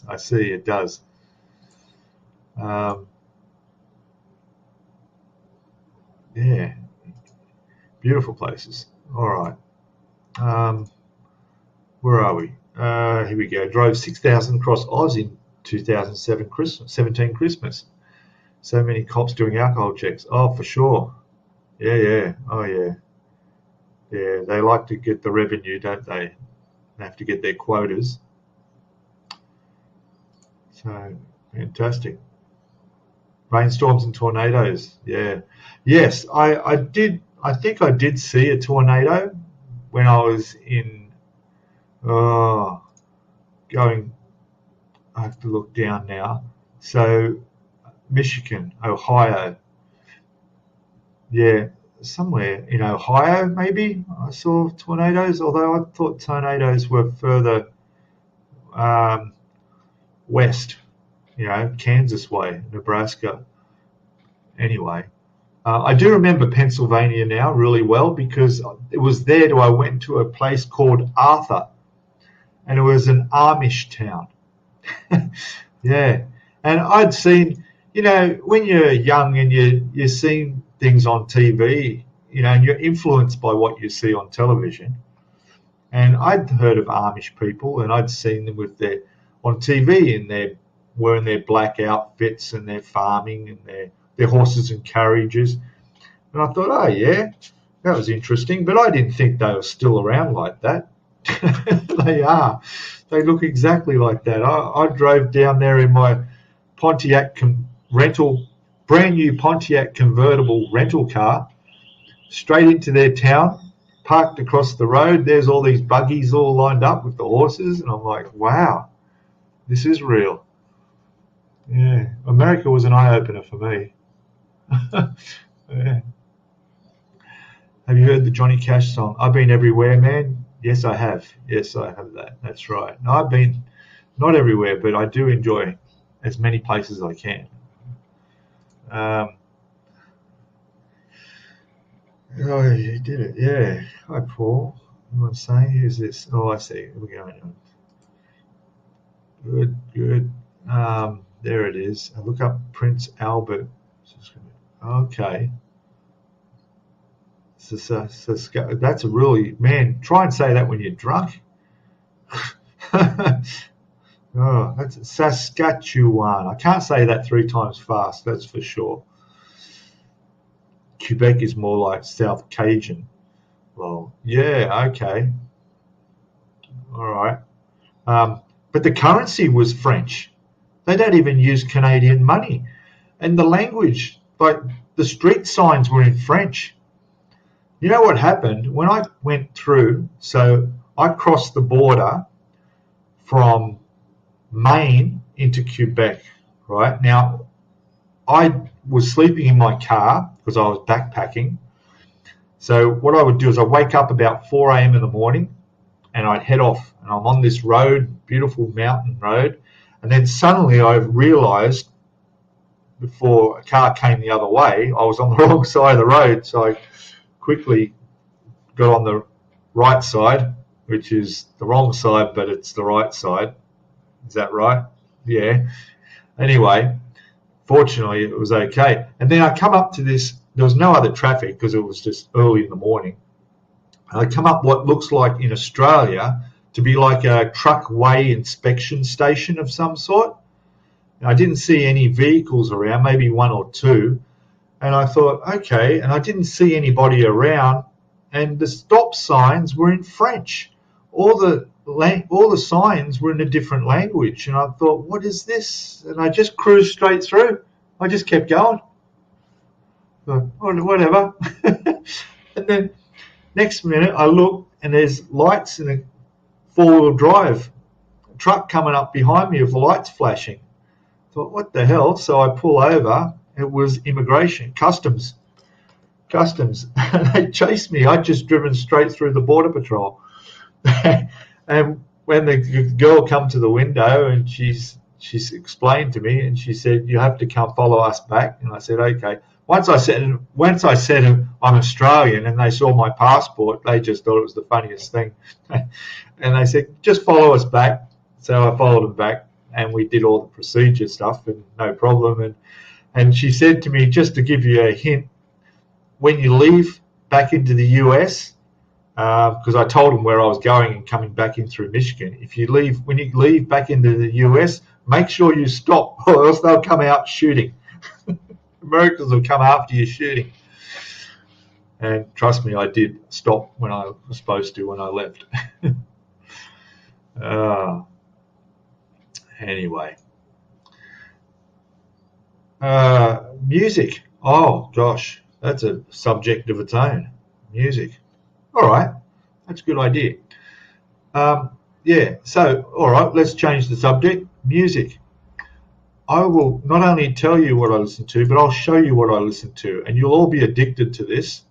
I see it does. Yeah, beautiful places. All right. Where are we? Here we go. Drove 6,000 across Oz in 2017 Christmas. So many cops doing alcohol checks. Oh, for sure. Yeah. Oh, yeah. Yeah, they like to get the revenue, don't they? They have to get their quotas. So, fantastic. Rainstorms and tornadoes. Yeah. Yes, I did. I think I did see a tornado when I was in going. I have to look down now. So, Michigan, Ohio. Yeah, somewhere in Ohio, maybe I saw tornadoes. Although I thought tornadoes were further west. Kansas way, Nebraska. Anyway, I do remember Pennsylvania now really well because it was there that I went to a place called Arthur, and it was an Amish town. Yeah, and I'd seen, when you're young and you're seeing things on TV, and you're influenced by what you see on television. And I'd heard of Amish people, and I'd seen them on TV, and they're wearing their black outfits, and they're farming, and their horses and carriages. And I thought, oh yeah, that was interesting. But I didn't think they were still around like that. They are. They look exactly like that. I drove down there in my Pontiac brand new Pontiac convertible rental car, straight into their town, parked across the road. There's all these buggies all lined up with the horses, and I'm like, wow, this is real. Yeah, America was an eye-opener for me. Yeah. Have you heard the Johnny Cash song, I've Been Everywhere, Man? Yes, I have. Yes, I have that. That's right. No, I've been not everywhere, but I do enjoy as many places as I can. Oh, you did it. Yeah. Hi, Paul. What I'm saying, who's this? Oh, I see. We're going on. Good. There it is. I look up Prince Albert. Okay. So that's a really, man, try and say that when you're drunk. Oh, that's Saskatchewan. I can't say that 3 times fast, that's for sure. Quebec is more like South Cajun. Well, yeah, okay. All right. But the currency was French. They don't even use Canadian money. And the language, like the street signs were in French. You know what happened? When I went through, so I crossed the border from Maine into Quebec, right? Now, I was sleeping in my car because I was backpacking. So what I would do is I'd wake up about 4 a.m. in the morning and I'd head off. And I'm on this road, beautiful mountain road. And then suddenly I realized before a car came the other way, I was on the wrong side of the road. So I quickly got on the right side, which is the wrong side, but it's the right side. Is that right? Yeah. Anyway, fortunately, it was okay. And then I come up to this. There was no other traffic because it was just early in the morning. And I come up what looks like in Australia to be like a truck weigh inspection station of some sort. I didn't see any vehicles around, maybe one or two. And I thought, okay, and I didn't see anybody around, and the stop signs were in French. All the signs were in a different language, and I thought, what is this? And I just cruised straight through. I just kept going. But whatever. And then next minute I look, and there's lights in a four-wheel drive truck coming up behind me with the lights flashing. I thought, what the hell? So I pull over. It was immigration, customs. And they chased me. I'd just driven straight through the border patrol. And when the girl come to the window, and she's explained to me, and she said, you have to come follow us back. And I said, okay. Once I said I'm Australian, and they saw my passport, they just thought it was the funniest thing. And they said, just follow us back. So I followed them back, and we did all the procedure stuff, and no problem. And she said to me, just to give you a hint, when you leave back into the US, because I told them where I was going and coming back in through Michigan, when you leave back into the US, make sure you stop, or else they'll come out shooting. Americans will come after you shooting. And trust me, I did stop when I was supposed to when I left. Anyway. Music. Oh, gosh. That's a subject of its own. Music. All right. That's a good idea. Yeah. So, all right, let's change the subject. Music. I will not only tell you what I listen to, but I'll show you what I listen to, and you'll all be addicted to this.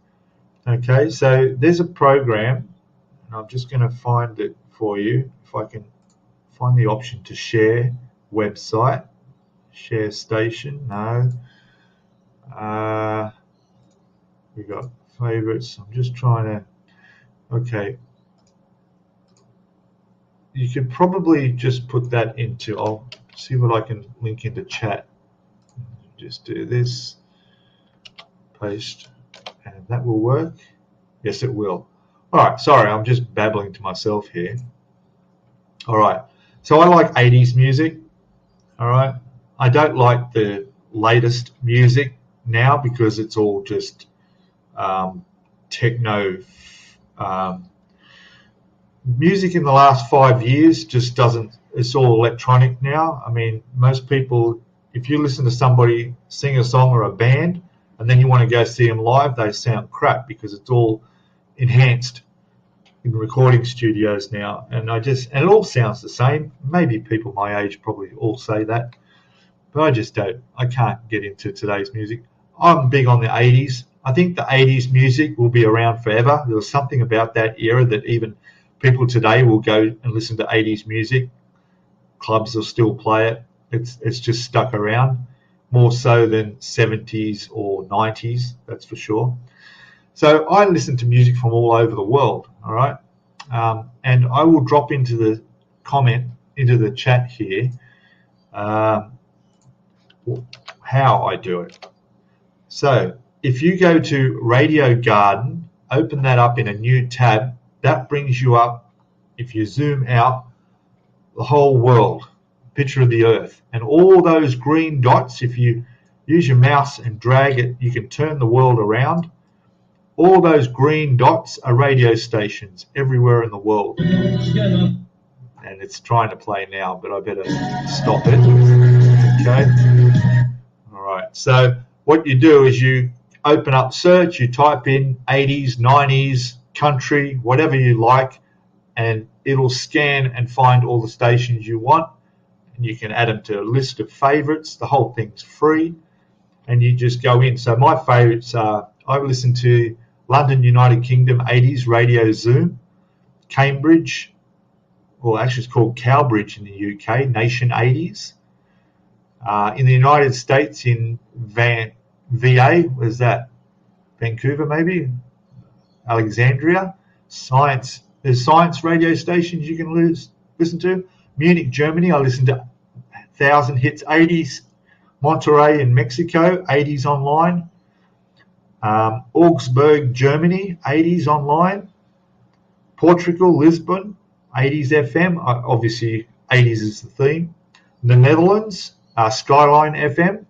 Okay, so there's a program, and I'm just going to find it for you. If I can find the option to share website, share station, no. We got favorites. I'm just trying to, okay. You could probably just put that into, I'll see what I can link into chat. Just do this, paste, and that will work. Yes, it will. All right, sorry, I'm just babbling to myself here. All right, so I like 80s music. All right, I don't like the latest music now because it's all just techno. Music in the last 5 years just doesn't, it's all electronic now. I mean, most people, if you listen to somebody sing a song or a band and then you want to go see them live, they sound crap because it's all enhanced in recording studios now. And it all sounds the same. Maybe people my age probably all say that, but I can't get into today's music. I'm big on the 80s. I think the 80s music will be around forever. There was something about that era that even people today will go and listen to 80s music. Clubs will still play it. It's just stuck around more so than 70s or 90s, that's for sure. So I listen to music from all over the world, all right? And I will drop into the chat here, how I do it. So if you go to Radio Garden, open that up in a new tab, that brings you up, if you zoom out, the whole world, picture of the earth. And all those green dots, if you use your mouse and drag it, you can turn the world around. All those green dots are radio stations everywhere in the world. And it's trying to play now, but I better stop it. Okay. All right. So what you do is you open up search, you type in 80s, 90s, country, whatever you like, and it'll scan and find all the stations you want, and you can add them to a list of favorites. The whole thing's free, and you just go in. So my favorites are, I listen to London, United Kingdom 80s Radio Zoom, Cambridge, well actually it's called Cowbridge in the UK, Nation 80s. In the United States, in VA, where's that? Vancouver maybe? Alexandria, Science. There's science radio stations you can listen to. Munich, Germany, I listen to 1000 Hits 80s. Monterrey in Mexico, 80s online. Augsburg, Germany, 80s online. Portugal, Lisbon, 80s FM. Obviously, 80s is the theme. The Netherlands, Skyline FM,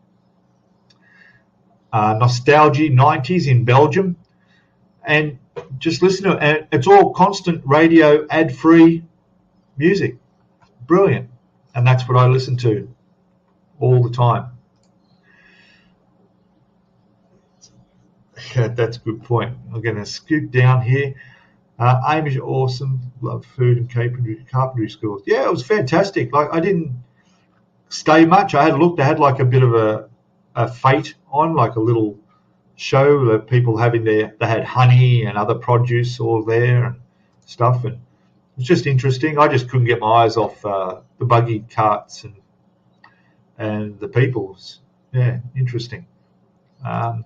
Nostalgia 90s in Belgium, and just listen to it. And it's all constant radio, ad-free music. Brilliant. And that's what I listen to all the time. Yeah, that's a good point. I'm going to scoot down here. Amish, awesome. Love food and carpentry schools. Yeah, it was fantastic. Like, I didn't stay much. I had like a bit of a fete on, like a little show that people they had honey and other produce all there and stuff, and it was just interesting. I just couldn't get my eyes off the buggy carts and the peoples. Yeah, interesting. No,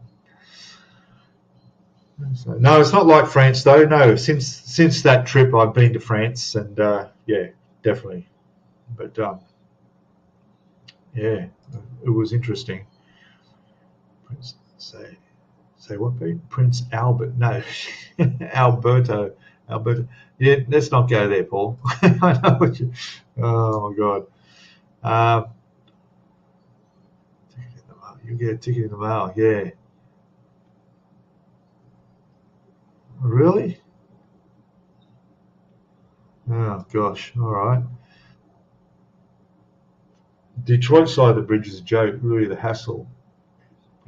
it's not like France though. No, since that trip I've been to France, and yeah, definitely. But yeah, it was interesting. Say what, Pete? Prince Albert? No, Alberto. Yeah, let's not go there, Paul. I know what you. Oh my God. You get a ticket in the mail. Yeah. Really? Oh gosh. All right. Detroit side of the bridge is a joke. Really, the hassle.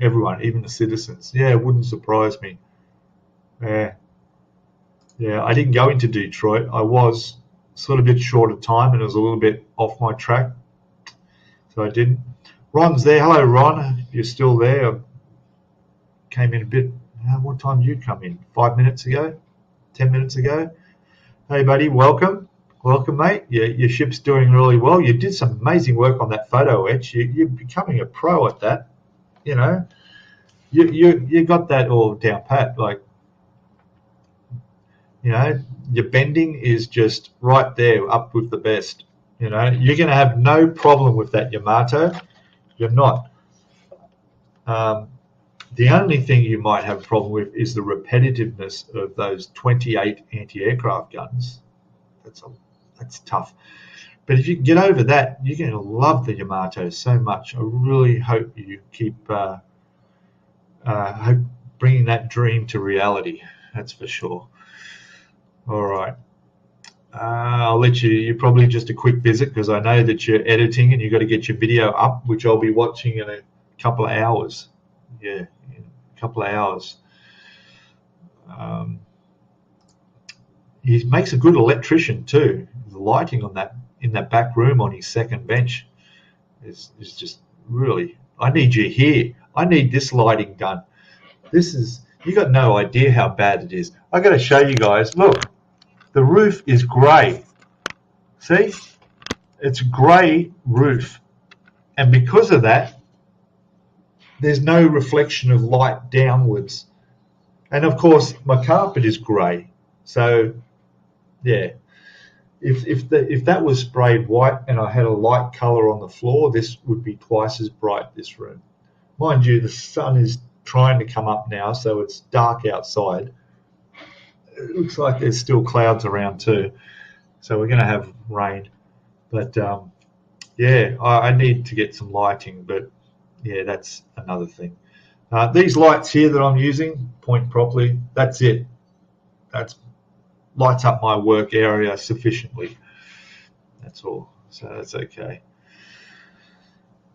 Everyone, even the citizens. Yeah, it wouldn't surprise me. Yeah. Yeah, I didn't go into Detroit. I was sort of a bit short of time, and it was a little bit off my track, so I didn't. Ron's there. Hello, Ron. If you're still there, I came in a bit. What time did you come in? 5 minutes ago? 10 minutes ago? Hey, buddy. Welcome. Welcome, mate. Your ship's doing really well. You did some amazing work on that photo etch. You're becoming a pro at that. You know, you got that all down pat. Like, you know, your bending is just right there, up with the best. You know, you're going to have no problem with that Yamato. You're not. The only thing you might have a problem with is the repetitiveness of those 28 anti-aircraft guns. That's tough. But if you can get over that, you're going to love the Yamato so much. I really hope you keep bringing that dream to reality. That's for sure. All right. I'll let you probably just a quick visit, because I know that you're editing and you've got to get your video up, which I'll be watching in a couple of hours. Yeah, in a couple of hours. He makes a good electrician too. The lighting on that in that back room on his second bench is just really. I need you here. I need this lighting done. You got no idea how bad it is. I got to show you guys. Look, the roof is grey. See, it's a grey roof, and because of that, there's no reflection of light downwards. And of course, my carpet is grey. So, yeah. If that was sprayed white and I had a light colour on the floor, this would be twice as bright, this room. Mind you, the sun is trying to come up now, so it's dark outside. It looks like there's still clouds around too, so we're going to have rain. But yeah, I need to get some lighting, but yeah, that's another thing. These lights here that I'm using, point properly, that's it. That's lights up my work area sufficiently. That's all. So that's okay.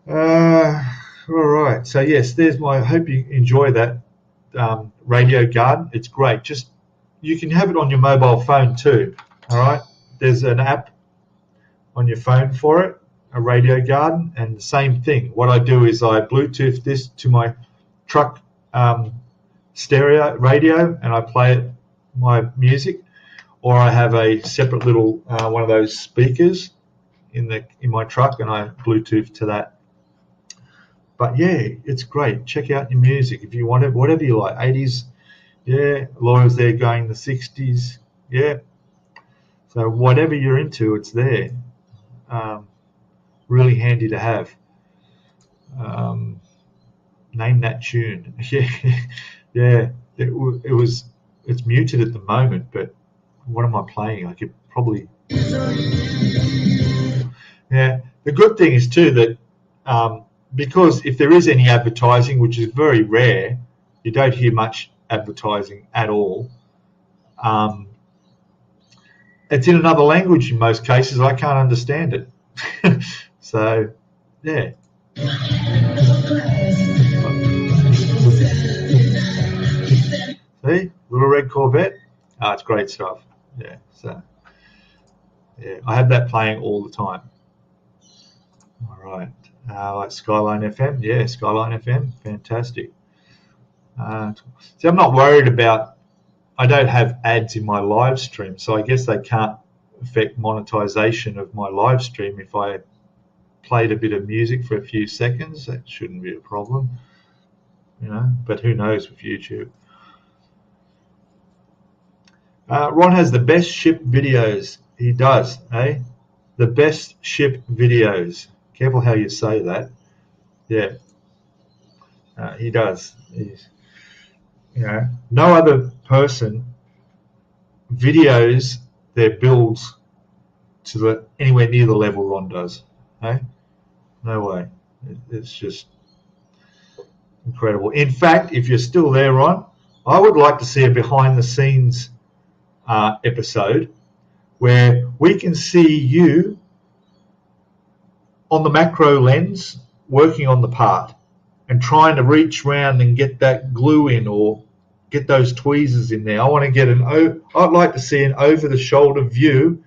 All right. So yes, there's my. I hope you enjoy that radio garden. It's great. Just you can have it on your mobile phone too. All right. There's an app on your phone for it, a radio garden, and the same thing. What I do is I Bluetooth this to my truck stereo radio, and I play my music. Or I have a separate little one of those speakers in my truck, and I Bluetooth to that. But yeah, it's great. Check out your music if you want it, whatever you like. 80s, yeah. Laura's there going the 60s, yeah. So whatever you're into, it's there. Really handy to have. Name that tune. Yeah. It's muted at the moment, but. What am I playing? I could probably. Yeah. The good thing is too that because if there is any advertising, which is very rare, you don't hear much advertising at all. It's in another language in most cases. I can't understand it. So, yeah. See, little red Corvette. It's great stuff. Yeah. So, yeah, I have that playing all the time. All right. Like Skyline FM. Yeah, Skyline FM. Fantastic. See, I'm not worried about. I don't have ads in my live stream, so I guess they can't affect monetization of my live stream. If I played a bit of music for a few seconds, that shouldn't be a problem, but who knows with YouTube. Ron has the best ship videos. He does, eh? The best ship videos. Careful how you say that. Yeah, he does. No other person videos their builds to anywhere near the level Ron does. Eh? No way. It's just incredible. In fact, if you're still there, Ron, I would like to see a behind the scenes episode where we can see you on the macro lens working on the part and trying to reach around and get that glue in or get those tweezers in there. I want to get I'd like to see an over-the-shoulder view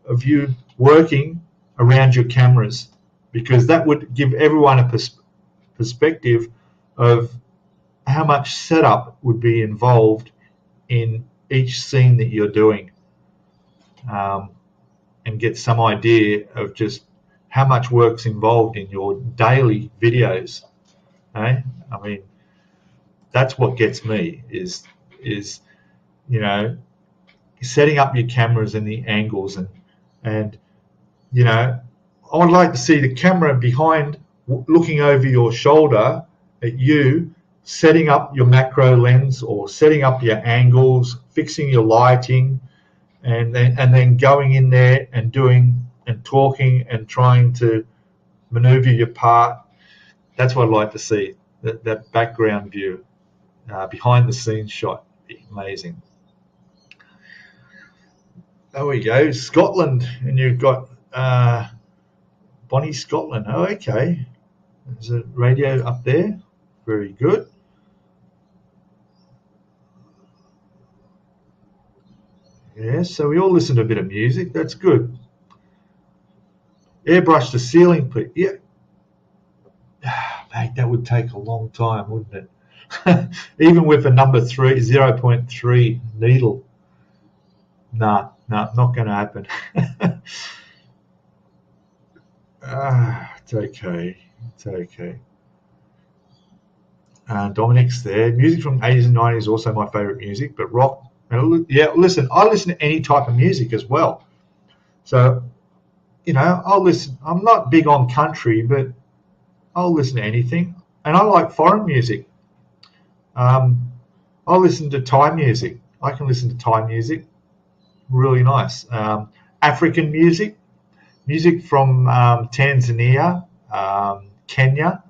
of you working around your cameras, because that would give everyone a perspective of how much setup would be involved in each scene that you're doing, and get some idea of just how much work's involved in your daily videos. Eh? I mean, that's what gets me is setting up your cameras and the angles and I would like to see the camera behind looking over your shoulder at you, setting up your macro lens or setting up your angles, fixing your lighting, and then going in there and doing and talking and trying to maneuver your part. That's what I'd like to see, that background view, behind the scenes shot. Be amazing. There we go, Scotland, and you've got Bonnie, Scotland. Oh, okay. There's a radio up there. Very good. Yeah, so we all listen to a bit of music. That's good. Airbrush the ceiling, please. Yeah. Mate, that would take a long time, wouldn't it? Even with a number 0.3 needle. Nah, not going to happen. It's okay. It's okay. Dominic's there. Music from the 80s and 90s is also my favourite music, but rock. Yeah, listen, I listen to any type of music as well. So, I'll listen. I'm not big on country, but I'll listen to anything. And I like foreign music. I'll listen to Thai music. I can listen to Thai music. Really nice. African music. Music from Tanzania, Kenya.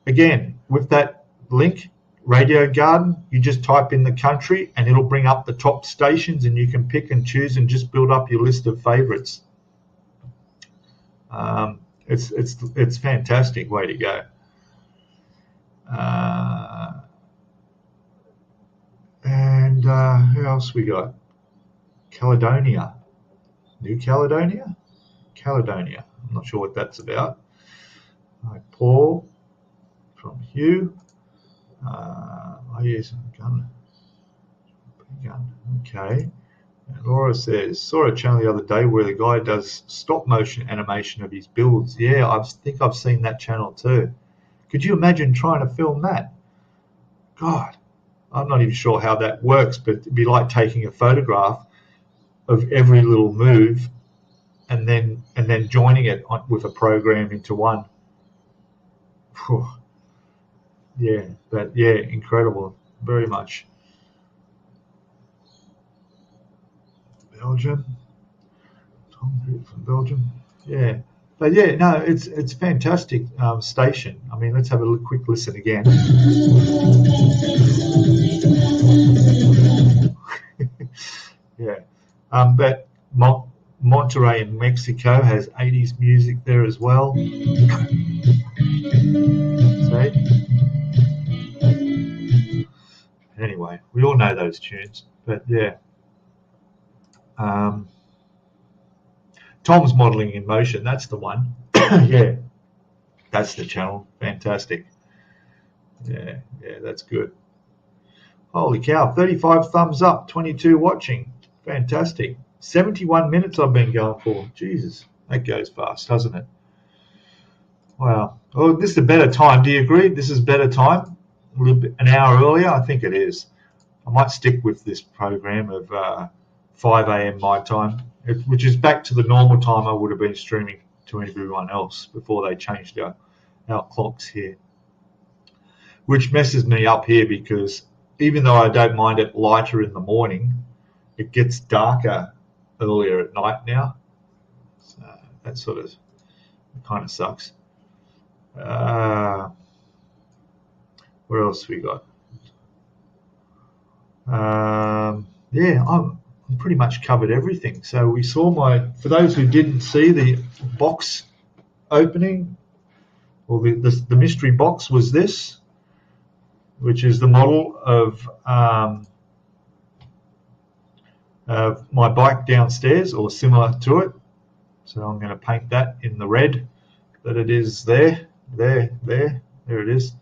Again, with that link, Radio Garden, you just type in the country and it'll bring up the top stations and you can pick and choose and just build up your list of favorites. It's fantastic. Way to go. And who else we got? Caledonia. New Caledonia? Caledonia. I'm not sure what that's about. Hi, Paul from Hugh. I use a gun. Okay. And Laura says, saw a channel the other day where the guy does stop motion animation of his builds. Yeah, I think I've seen that channel too. Could you imagine trying to film that? God, I'm not even sure how that works, but it'd be like taking a photograph of every little move and then joining it with a program into one. Whew. Yeah, incredible, very much. Belgium, Tom from Belgium. Yeah, But yeah, no, it's fantastic station. I mean, let's have a quick listen again. Yeah, but Monterrey in Mexico has 80s music there as well. Anyway, we all know those tunes, but yeah. Tom's Modeling in Motion, that's the one. Yeah, that's the channel. Fantastic. Yeah, that's good. Holy cow, 35 thumbs up, 22 watching. Fantastic. 71 minutes I've been going for. Jesus, that goes fast, doesn't it? Wow. Oh, this is a better time. Do you agree? This is better time? A little bit, an hour earlier? I think it is. I might stick with this program of 5 a.m. my time, which is back to the normal time I would have been streaming to everyone else before they changed our clocks here. Which messes me up here because even though I don't mind it lighter in the morning, it gets darker earlier at night now. So that sort of kind of sucks. What else we got? Yeah, I'm pretty much covered everything. So we saw for those who didn't see the box opening, or the mystery box was this, which is the model of my bike downstairs, or similar to it. So I'm going to paint that in the red that it is there it is.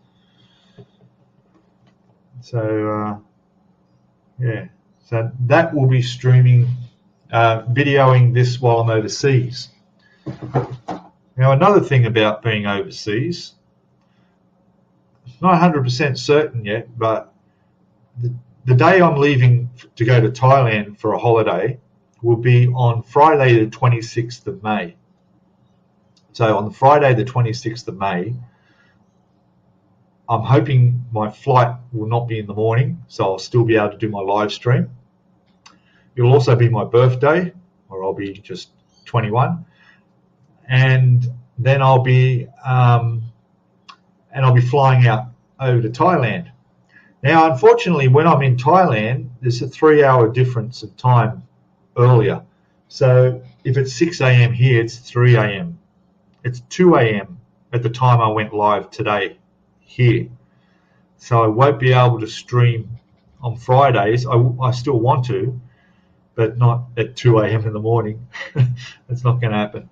So yeah, so that will be streaming, videoing this while I'm overseas. Now, another thing about being overseas, not 100% certain yet, but the day I'm leaving to go to Thailand for a holiday will be on Friday the 26th of May. So on the Friday the 26th of May, I'm hoping my flight will not be in the morning, so I'll still be able to do my live stream. It'll also be my birthday, or I'll be just 21, and then I'll be flying out over to Thailand. Now, unfortunately, when I'm in Thailand, there's a 3-hour difference of time earlier. So if it's 6 a.m. here, it's 3 a.m. It's 2 a.m. at the time I went live today here. So I won't be able to stream on Fridays. I still want to, but not at 2 a.m. in the morning. That's not going to happen.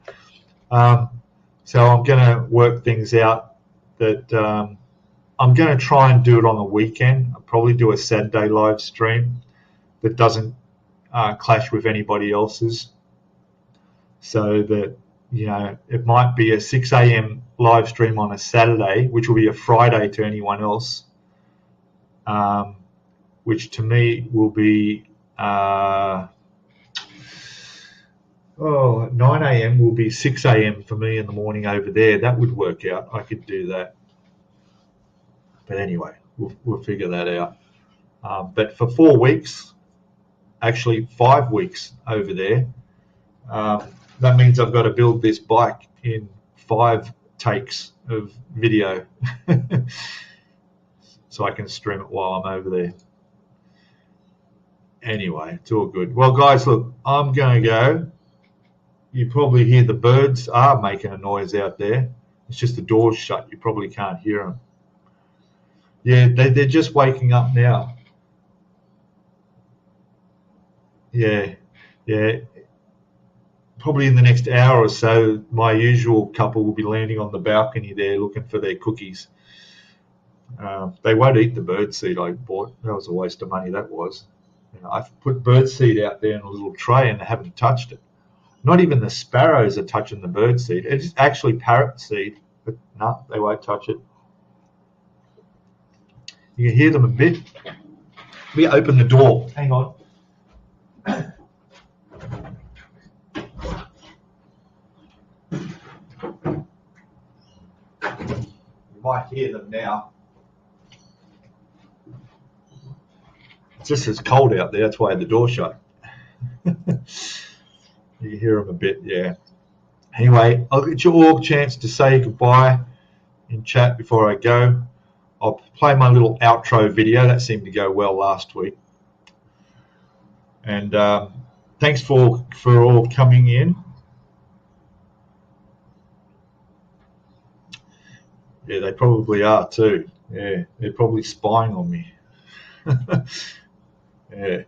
So I'm going to work things out that I'm going to try and do it on the weekend. I'll probably do a Saturday live stream that doesn't clash with anybody else's. So that, you know, it might be a 6 a.m. live stream on a Saturday, which will be a Friday to anyone else, which to me will be 9 a.m. will be 6 a.m. for me in the morning over there. That would work out. I could do that. But anyway, we'll figure that out. But for 4 weeks, actually 5 weeks over there, that means I've got to build this bike in 5 takes of video so I can stream it while I'm over there. Anyway, it's all good. Well, guys, look, I'm going to go. You probably hear the birds are making a noise out there. It's just the door's shut. You probably can't hear them. Yeah, they're just waking up now. Yeah. Probably in the next hour or so, my usual couple will be landing on the balcony there looking for their cookies. They won't eat the birdseed I bought. That was a waste of money, that was. You know, I've put birdseed out there in a little tray and they haven't touched it. Not even the sparrows are touching the birdseed. It's actually parrot seed, but no, they won't touch it. You can hear them a bit. Let me open the door. Hang on. You might hear them now. It's just as cold out there. That's why I had the door shut. You hear them a bit, yeah. Anyway, I'll get you all a chance to say goodbye in chat before I go. I'll play my little outro video. That seemed to go well last week. And thanks for all coming in. Yeah, they probably are too. Yeah, they're probably spying on me. Yeah.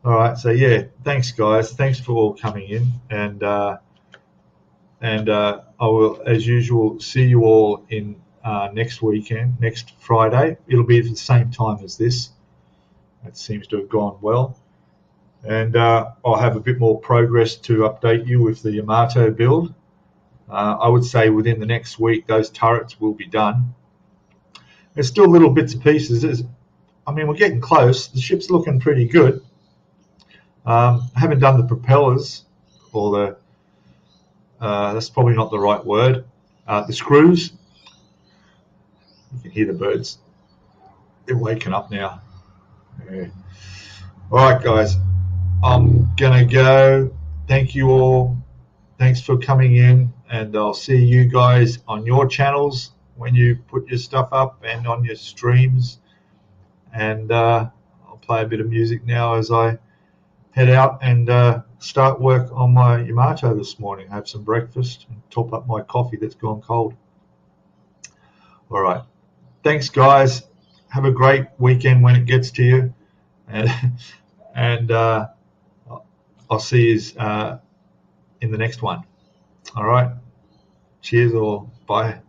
All right. So yeah, thanks guys. Thanks for all coming in, and I will, as usual, see you all in next weekend, next Friday. It'll be at the same time as this. That seems to have gone well, and I'll have a bit more progress to update you with the Yamato build. I would say within the next week, those turrets will be done. There's still little bits and pieces. I mean, we're getting close. The ship's looking pretty good. I haven't done the propellers, or the that's probably not the right word. The screws. You can hear the birds. They're waking up now. Yeah. All right, guys. I'm gonna go. Thank you all. Thanks for coming in, and I'll see you guys on your channels when you put your stuff up and on your streams. And I'll play a bit of music now as I head out and start work on my Yamato this morning. Have some breakfast and top up my coffee that's gone cold. All right. Thanks, guys. Have a great weekend when it gets to you. And I'll see you in the next one. All right. Cheers or bye.